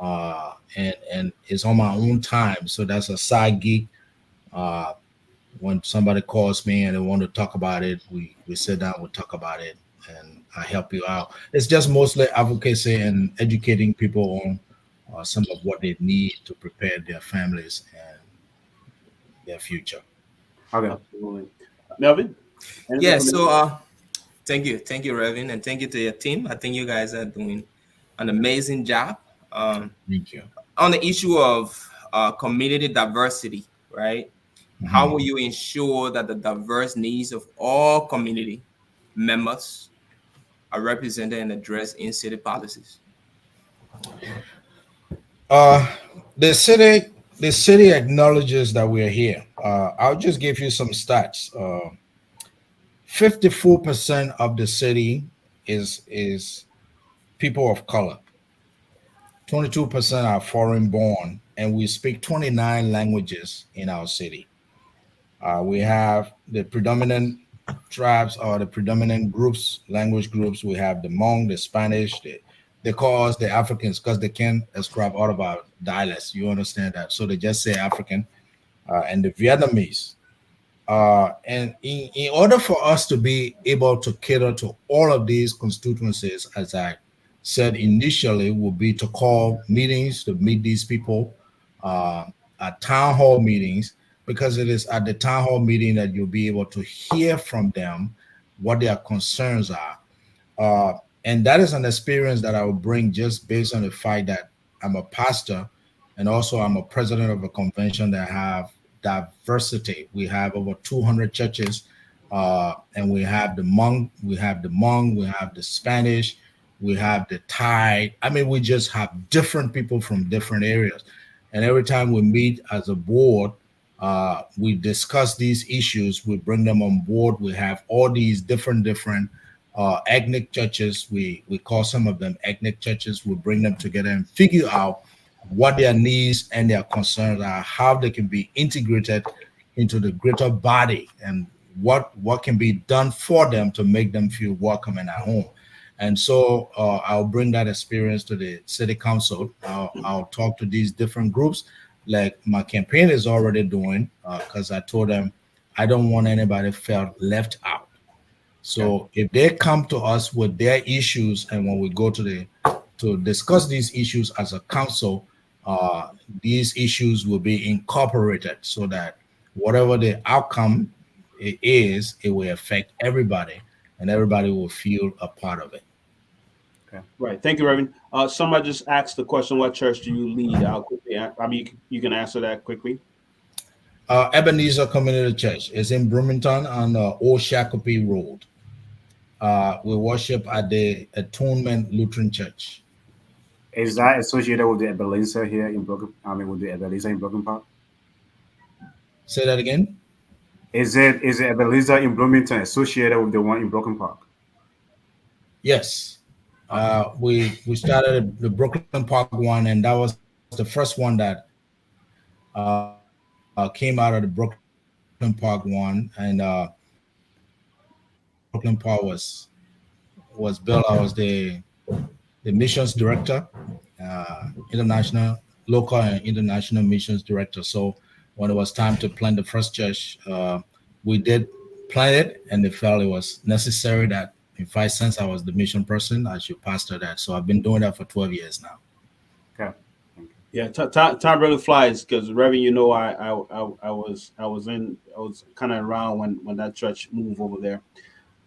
and it's on my own time. So that's a side gig. Uh, when somebody calls me and they want to talk about it, we sit down, we talk about it, and I help you out. It's just mostly advocacy and educating people on some of what they need to prepare their families and their future. Okay. Absolutely. Melvin? anything Yeah, from so you? thank you, Reverend, and thank you to your team. I think you guys are doing an amazing job. Thank you. On the issue of community diversity, right? How will you ensure that the diverse needs of all community members are represented and addressed in city policies? Uh, the city acknowledges that we're here. I'll just give you some stats. 54% of the city is people of color. 22% are foreign born, and we speak 29 languages in our city. We have the predominant tribes or the predominant groups, language groups. We have the Hmong, the Spanish, they call us the Africans because they can't ascribe all of our dialects. You understand that? So they just say African, and the Vietnamese. And in order for us to be able to cater to all of these constituencies, as I said initially, would be to call meetings to meet these people at town hall meetings, because it is at the town hall meeting that you'll be able to hear from them what their concerns are. And that is an experience that I will bring just based on the fact that I'm a pastor and also I'm a president of a convention that have diversity. We have over 200 churches, and we have the Hmong, we have the Spanish, we have the Thai. I mean, we just have different people from different areas. And every time we meet as a board, we discuss these issues, we bring them on board. We have all these different ethnic churches. We call some of them ethnic churches. We bring them together and figure out what their needs and their concerns are, how they can be integrated into the greater body, and what can be done for them to make them feel welcome and at home. And so I'll bring that experience to the city council. I'll talk to these different groups, like my campaign is already doing, because I told them I don't want anybody felt left out. So if they come to us with their issues, and when we go to discuss these issues as a council, these issues will be incorporated so that whatever the outcome is, it will affect everybody, and everybody will feel a part of it. Right. Thank you, Reverend. Somebody just asked the question, what church do you lead? I'll quickly, I mean, you can answer that quickly. Ebenezer Community Church is in Bloomington on Old Shakopee Road. We worship at the Atonement Lutheran Church. Is that associated with the Ebenezer here in Broken? I mean, with the Ebenezer in Broken Park? Say that again. Is it Ebenezer in Bloomington associated with the one in Broken Park? Yes. We started the Park one, and that was the first one that came out of the Brooklyn Park one, and Brooklyn Park was built. I was the missions director, international, local and international missions director. So when it was time to plant the first church, we did plant it, and they felt it was necessary that, in 5 cents, I was the mission person, I should pastor that. So I've been doing that for 12 years now. Okay. Yeah, time really flies, because Reverend, you know, I was kind of around when that church moved over there.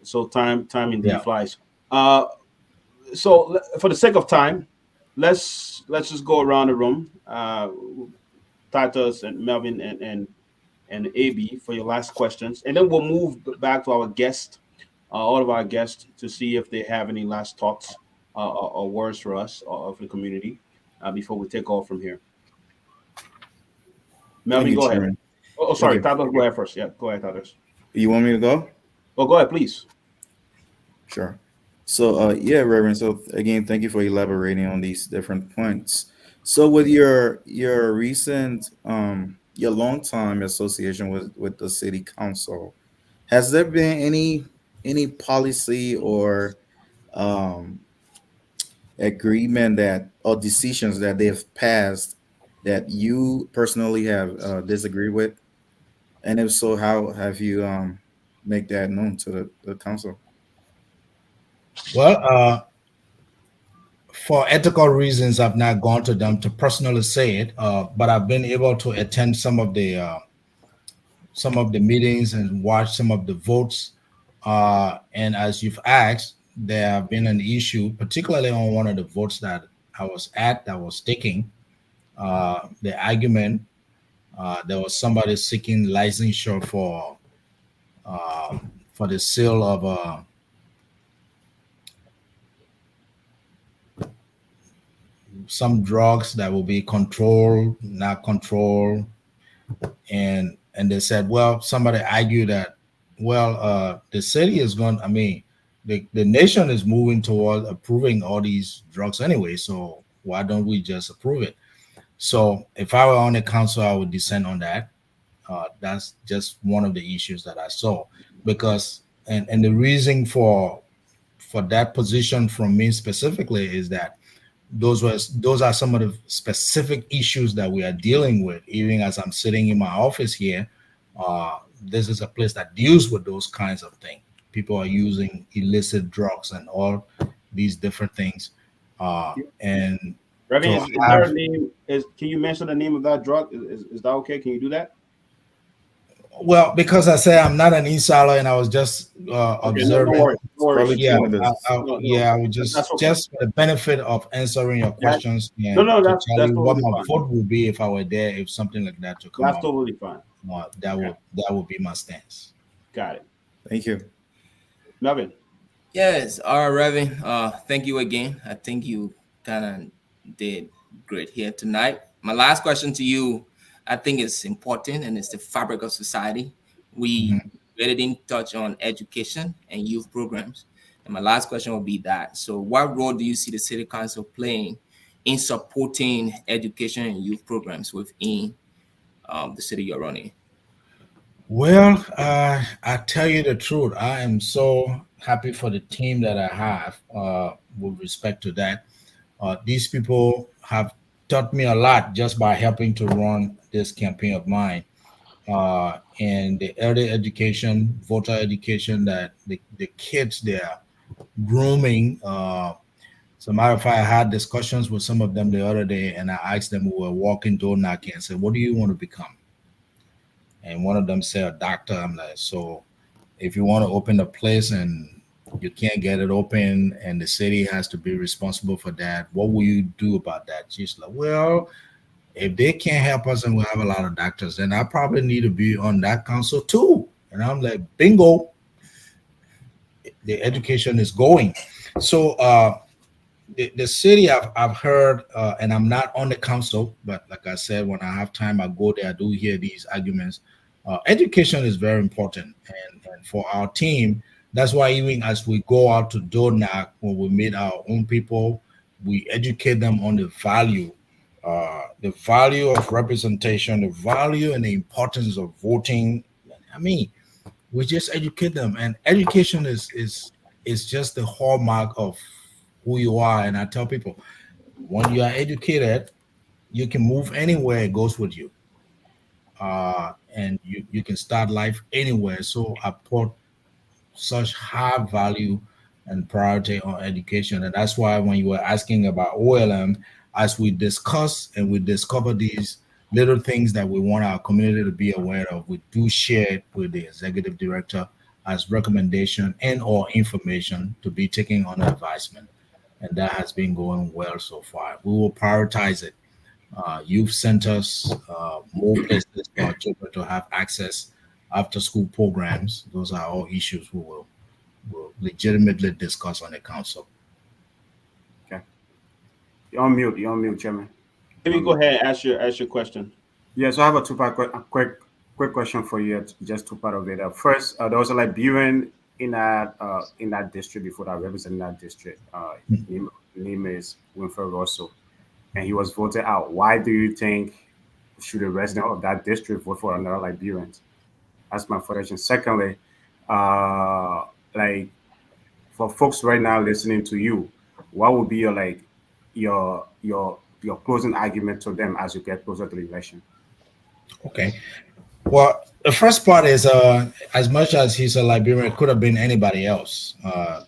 So time indeed flies. So for the sake of time, let's just go around the room. Titus and Melvin and AB for your last questions, and then we'll move back to our guest all of our guests to see if they have any last thoughts or words for us or for the community before we take off from here. Thank Melvin, you, go ahead. Chairman. Oh, sorry, Okay. Tados, go ahead first. Yeah, go ahead, Tados. You want me to go? Oh, go ahead, please. Sure. So, yeah, Reverend. So again, thank you for elaborating on these different points. So, with your recent your long time association with the city council, has there been any policy or um, agreement that or decisions that they've passed that you personally have disagreed with? And if so, how have you make that known to the council? Well, for ethical reasons, I've not gone to them to personally say it, but I've been able to attend some of the meetings and watch some of the votes. And as you've asked, there have been an issue, particularly on one of the votes that I was at, that was taking the argument. There was somebody seeking licensure for the sale of some drugs that will be controlled, not controlled, and they said, well, somebody argued that, well, the city is going. I mean, the nation is moving toward approving all these drugs anyway, so why don't we just approve it? So if I were on the council, I would dissent on that. That's just one of the issues that I saw, because and the reason for that position from me specifically is that those are some of the specific issues that we are dealing with. Even as I'm sitting in my office here, this is a place that deals with those kinds of things. People are using illicit drugs and all these different things. And Reverend, to is there a have- name? Can you mention the name of that drug? Is that okay? Can you do that? well, because I say I'm not an insider and I was just observing. No worries. No worries. Probably Yeah, cannabis. No, I would just that's okay. just for the benefit of answering your questions and No, to that's tell you what totally my fine. vote would be if I were there, if something like that to come That's up. totally fine. That would be my stance. Got it. Thank you. Melvin. Yes, all right, Reverend. Thank you again. I think you kind of did great here tonight. My last question to you, I think it's important, and it's the fabric of society. We really didn't touch on education and youth programs. And my last question will be that. So what role do you see the city council playing in supporting education and youth programs within the city you're running? Well, I tell you the truth, I am so happy for the team that I have with respect to that. These people have taught me a lot just by helping to run this campaign of mine. And the early education, voter education that the kids there grooming. As a matter of fact, I had discussions with some of them the other day, and I asked them who were walking door knocking and said, what do you want to become? And one of them said, a doctor. I'm like, so if you want to open a place and you can't get it open and the city has to be responsible for that, what will you do about that? She's like, well, if they can't help us and we have a lot of doctors, then I probably need to be on that council too. And I'm like, bingo, the education is going. So the city I've heard, and I'm not on the council, but like I said, when I have time, I go there, I do hear these arguments. Education is very important. And for our team, that's why even as we go out to door knock, when we meet our own people, we educate them on the value of representation, the value and the importance of voting. I mean, we just educate them, and education is just the hallmark of who you are. And I tell people, when you are educated, you can move anywhere, it goes with you. And you can start life anywhere. So I put such high value and priority on education. And that's why when you were asking about OLM, as we discuss and we discover these little things that we want our community to be aware of, we do share it with the executive director as recommendation and or information to be taken under advisement. And that has been going well so far. We will prioritize it. Youth centers, more places for children to have access, after school programs. Those are all issues we will will legitimately discuss on the council. Okay. You're on mute. You're on mute, Chairman. Maybe go ahead and ask your question. Yeah, so I have a quick question for you. Just two part of it. First, there was a Liberian in that district before that representing that district. Name is Winfred Russell, and he was voted out. Why do you think should a resident of that district vote for another Liberian? That's my first question. Secondly, like for folks right now listening to you, what would be your closing argument to them as you get closer to the election? Okay. Well, the first part is as much as he's a Liberian, it could have been anybody else.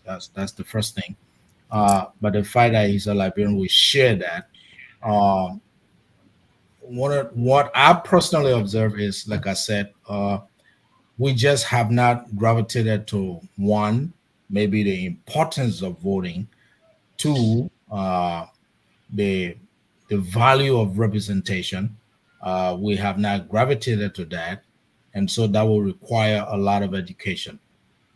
That's the first thing. But the fact that he's a Liberian, we share that. What I personally observe is, like I said, we just have not gravitated to one, maybe the importance of voting, two, the value of representation. We have not gravitated to that, and so that will require a lot of education.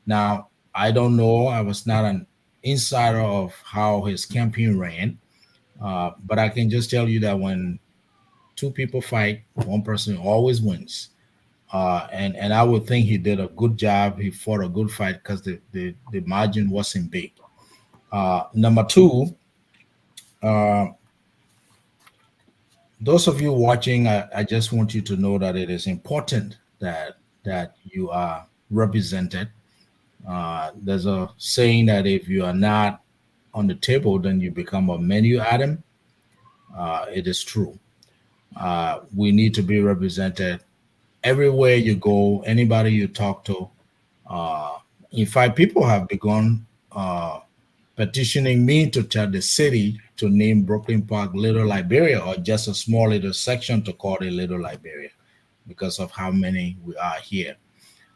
Now, I don't know. I was not an insider of how his campaign ran, but I can just tell you that when two people fight, one person always wins. And I would think he did a good job. He fought a good fight because the margin wasn't big. Number two, those of you watching, I just want you to know that it is important that you are represented. There's a saying that if you are not on the table, then you become a menu item. It is true. We need to be represented everywhere you go, anybody you talk to. In fact, people have begun petitioning me to tell the city to name Brooklyn Park Little Liberia, or just a small little section to call it Little Liberia, because of how many we are here.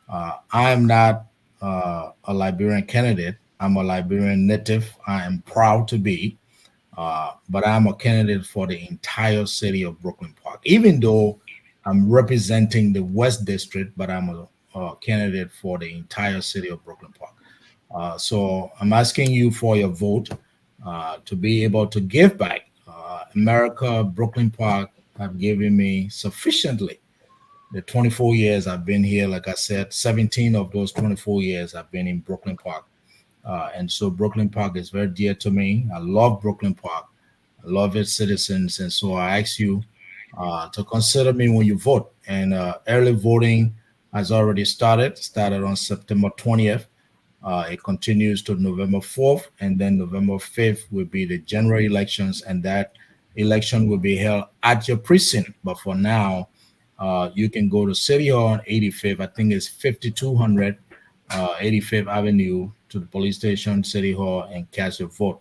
I am not a Liberian candidate. I'm a Liberian native. I am proud to be, but I'm a candidate for the entire city of Brooklyn Park, even though I'm representing the West District, but I'm a candidate for the entire city of Brooklyn Park. So I'm asking you for your vote to be able to give back. America, Brooklyn Park have given me sufficiently. The 24 years I've been here, like I said, 17 of those 24 years I've been in Brooklyn Park. And so Brooklyn Park is very dear to me. I love Brooklyn Park. I love its citizens. And so I ask you to consider me when you vote. And early voting has already started on September 20th. It continues to November 4th, and then November 5th will be the general elections, and that election will be held at your precinct. But for now, you can go to City Hall on 85th. I think it's 5200 85th Avenue to the police station, City Hall, and cast your vote.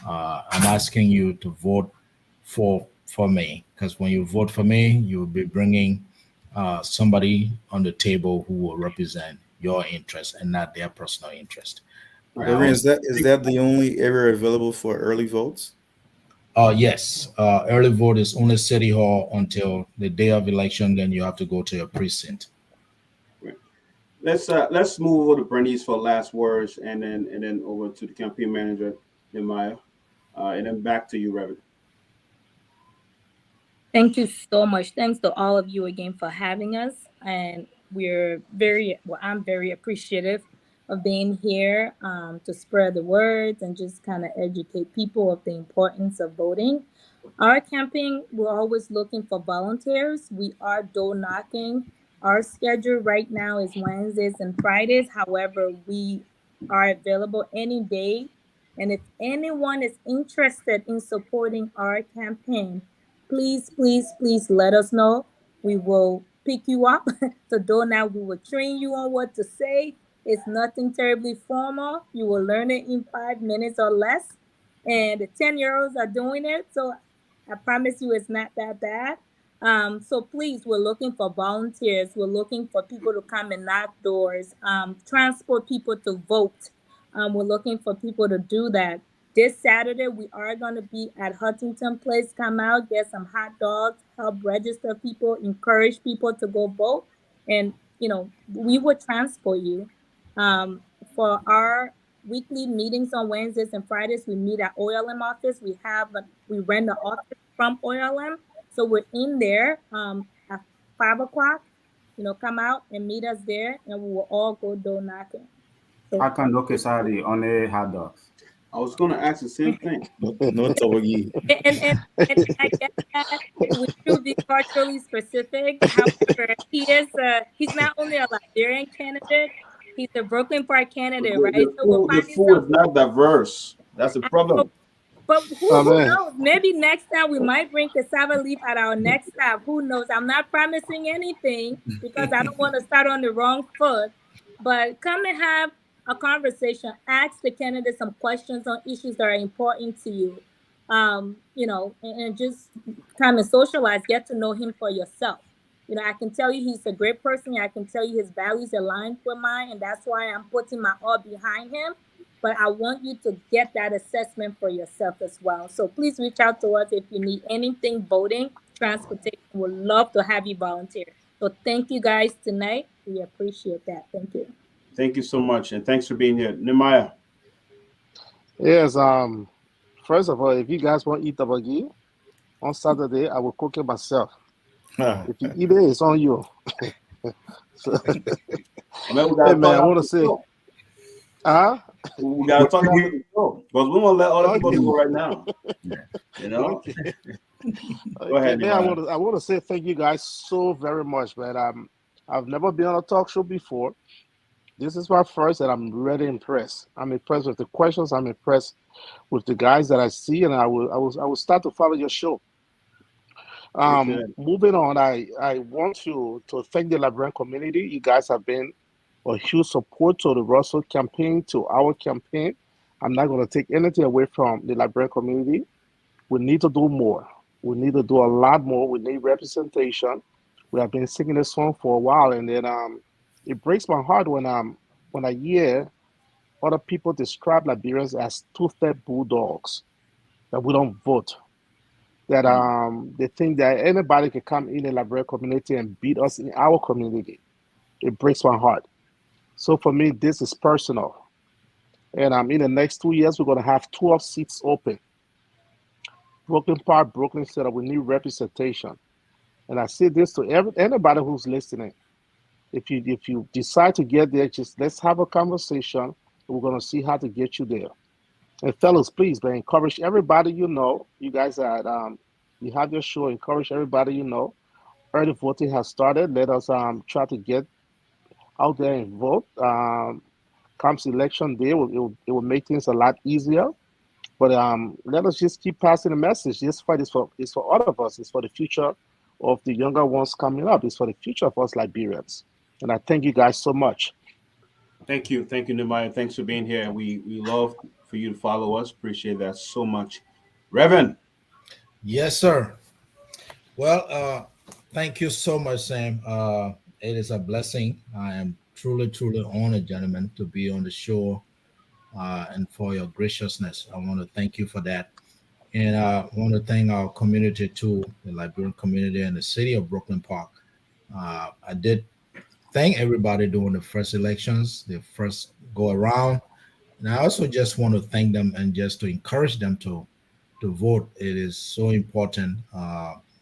I'm asking you to vote for me, because when you vote for me, you will be bringing somebody on the table who will represent your interest and not their personal interest. Reverend, is that the only area available for early votes? Yes. Early vote is only City Hall until the day of election. Then you have to go to your precinct. Let's move over to Bernice for last words, and then over to the campaign manager, Nehemiah, and then back to you, Reverend. Thank you so much. Thanks to all of you again for having us. And I'm very appreciative of being here to spread the words and just kind of educate people of the importance of voting. Our campaign, we're always looking for volunteers. We are door knocking. Our schedule right now is Wednesdays and Fridays. However, we are available any day. And if anyone is interested in supporting our campaign, please let us know. We will pick you up. So now we will train you on what to say. It's nothing terribly formal. You will learn it in 5 minutes or less. And the 10-year-olds are doing it. So I promise you it's not that bad. So please, we're looking for volunteers. We're looking for people to come and knock doors, transport people to vote. We're looking for people to do that. This Saturday, we are going to be at Huntington Place. Come out, get some hot dogs, help register people, encourage people to go vote. And, we will transport you. for our weekly meetings on Wednesdays and Fridays, we meet at OLM office. We rent the office from OLM, so we're in there at 5 o'clock. Come out and meet us there, and we will all go door knocking. So, How come no quesadilla, only hot dogs? I was going to ask the same thing. No tabagi. and I guess that we should be culturally specific. However, he's not only a Liberian candidate, he's a Brooklyn Park candidate, right? So we'll The find food is not diverse. That's the problem. But who knows? Maybe next time we might bring cassava leaf at our next stop. Who knows? I'm not promising anything because I don't want to start on the wrong foot. But come and have a conversation. Ask the candidate some questions on issues that are important to you. And just kind of socialize, get to know him for yourself. I can tell you he's a great person. I can tell you his values align with mine, and that's why I'm putting my all behind him. But I want you to get that assessment for yourself as well. So please reach out to us if you need anything voting, transportation. We'd love to have you volunteer. So thank you guys tonight. We appreciate that. Thank you. Thank you so much, and thanks for being here. Nehemiah. Yes, first of all, if you guys want to eat tabagi on Saturday, I will cook it myself. If you eat it, it's on you. So, hey, man, I want to say, we got to talk about the show because we want to let other people go right now. Go ahead, man, I want to say thank you guys so very much, man. I've never been on a talk show before. This is my first, and I'm really impressed. I'm impressed with the questions. I'm impressed with the guys that I see, and I will start to follow your show. Moving on, I want to thank the Liberian community. You guys have been a huge support to the Russell campaign, to our campaign. I'm not going to take anything away from the Liberian community. We need to do more. We need to do a lot more. We need representation. We have been singing this song for a while, and then it breaks my heart when I hear other people describe Liberians as two-fed bulldogs, that we don't vote, that they think that anybody can come in the Liberian community and beat us in our community. It breaks my heart. So for me, this is personal. And in the next 2 years, we're going to have 12 seats open. Brooklyn Park, Brooklyn Center, we need representation. And I say this to anybody who's listening. If you decide to get there, just let's have a conversation. We're going to see how to get you there. And fellas, please, man, encourage everybody you know. You guys you have your show. Encourage everybody you know. Early voting has started. Let us try to get out there and vote. Comes election day, it will make things a lot easier. But let us just keep passing the message. This fight is for all of us. It's for the future of the younger ones coming up. It's for the future of us Liberians. And I thank you guys so much. Thank you, Nehemiah. Thanks for being here. And we love for you to follow us. Appreciate that so much. Reverend. Yes, sir. Well, thank you so much, Sam. It is a blessing. I am truly, truly honored, gentlemen, to be on the show and for your graciousness. I want to thank you for that. And I want to thank our community too, the Liberian community and the city of Brooklyn Park. I did thank everybody during the first elections, the first go around. And I also just want to thank them and just to encourage them to vote. It is so important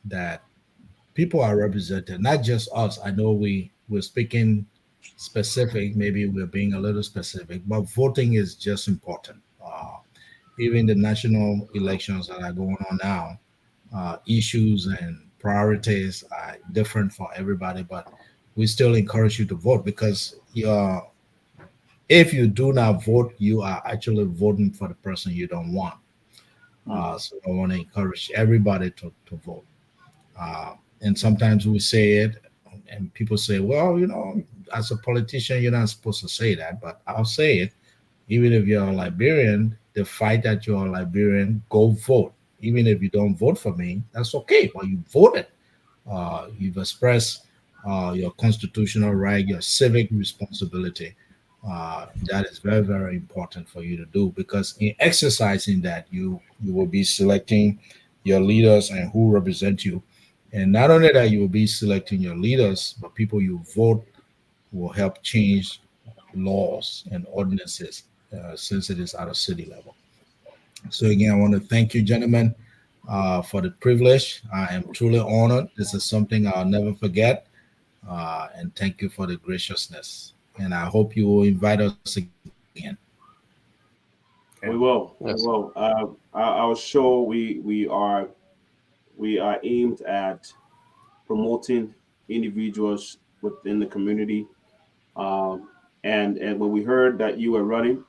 that people are represented, not just us. I know we're speaking specific, maybe we're being a little specific, but voting is just important. Even the national elections that are going on now, issues and priorities are different for everybody, but we still encourage you to vote because if you do not vote, you are actually voting for the person you don't want. So I want to encourage everybody to vote. And sometimes we say it and people say, well, as a politician, you're not supposed to say that, but I'll say it. Even if you're a Liberian, the fight that you're a Liberian, go vote. Even if you don't vote for me, that's okay. But you voted. You've expressed your constitutional right, your civic responsibility. That is very, very important for you to do because in exercising that, you will be selecting your leaders and who represent you. And not only that, you will be selecting your leaders, but people you vote will help change laws and ordinances since it is at a city level. So again, I want to thank you, gentlemen, for the privilege. I am truly honored. This is something I'll never forget. And thank you for the graciousness. And I hope you will invite us again. We will. Yes. We will. Our show, we are aimed at promoting individuals within the community. And when we heard that you were running,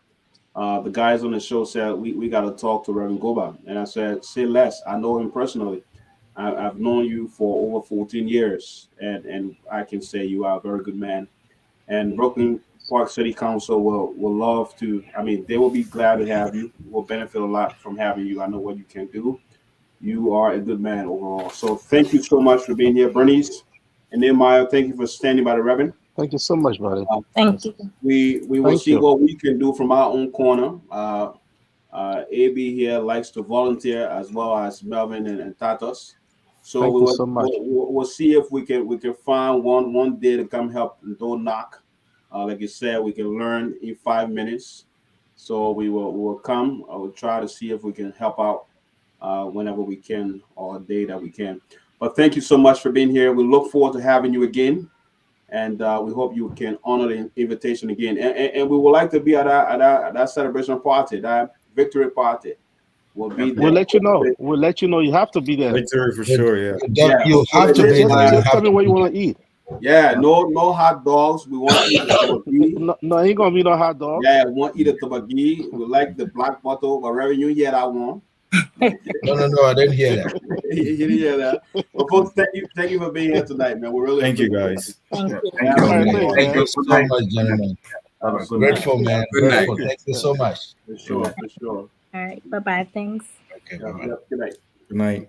the guys on the show said we got to talk to Reverend Goba, and I said, say less. I know him personally. I've known you for over 14 years, and I can say you are a very good man. And Brooklyn Park City Council will love to. I mean, they will be glad to have you. Will benefit a lot from having you. I know what you can do. You are a good man overall. So thank you so much for being here, Bernice and Nehemiah. Thank you for standing by the Reverend. Thank you so much, buddy. Thank you. We will Thank see you. what we can do from our own corner. AB here likes to volunteer as well as Melvin and Tatos. So Thank we you will, so much. we'll see if we can find one day to come help and don't knock. Like you said, we can learn in 5 minutes. So we will come. I will try to see if we can help out whenever we can, or a day that we can. But thank you so much for being here. We look forward to having you again, and we hope you can honor the invitation again. And we would like to be at that celebration party, that victory party. We'll be there. We'll let you know. We'll let you know. You have to be there. Victory for sure. Yeah. You have to be Just, there. You just have tell me to what be you there. want to eat. Yeah, no hot dogs. We want to eat the tabagi. No, ain't gonna be no hot dog. Yeah, we want to eat the tabagi. We like the black bottle, whatever you hear that one. No, I didn't hear that. You didn't hear that. But folks, thank you for being here tonight, man. We really Thank you, appreciate guys. Thank you. Thank you. All right, Thank thanks, you man. so much, gentlemen. Have a good night. Grateful, man. Good night. Grateful. Thank you so much. it. For sure. All right. Bye bye. Thanks. Okay, Yeah, bye-bye. yeah, good night. Good night.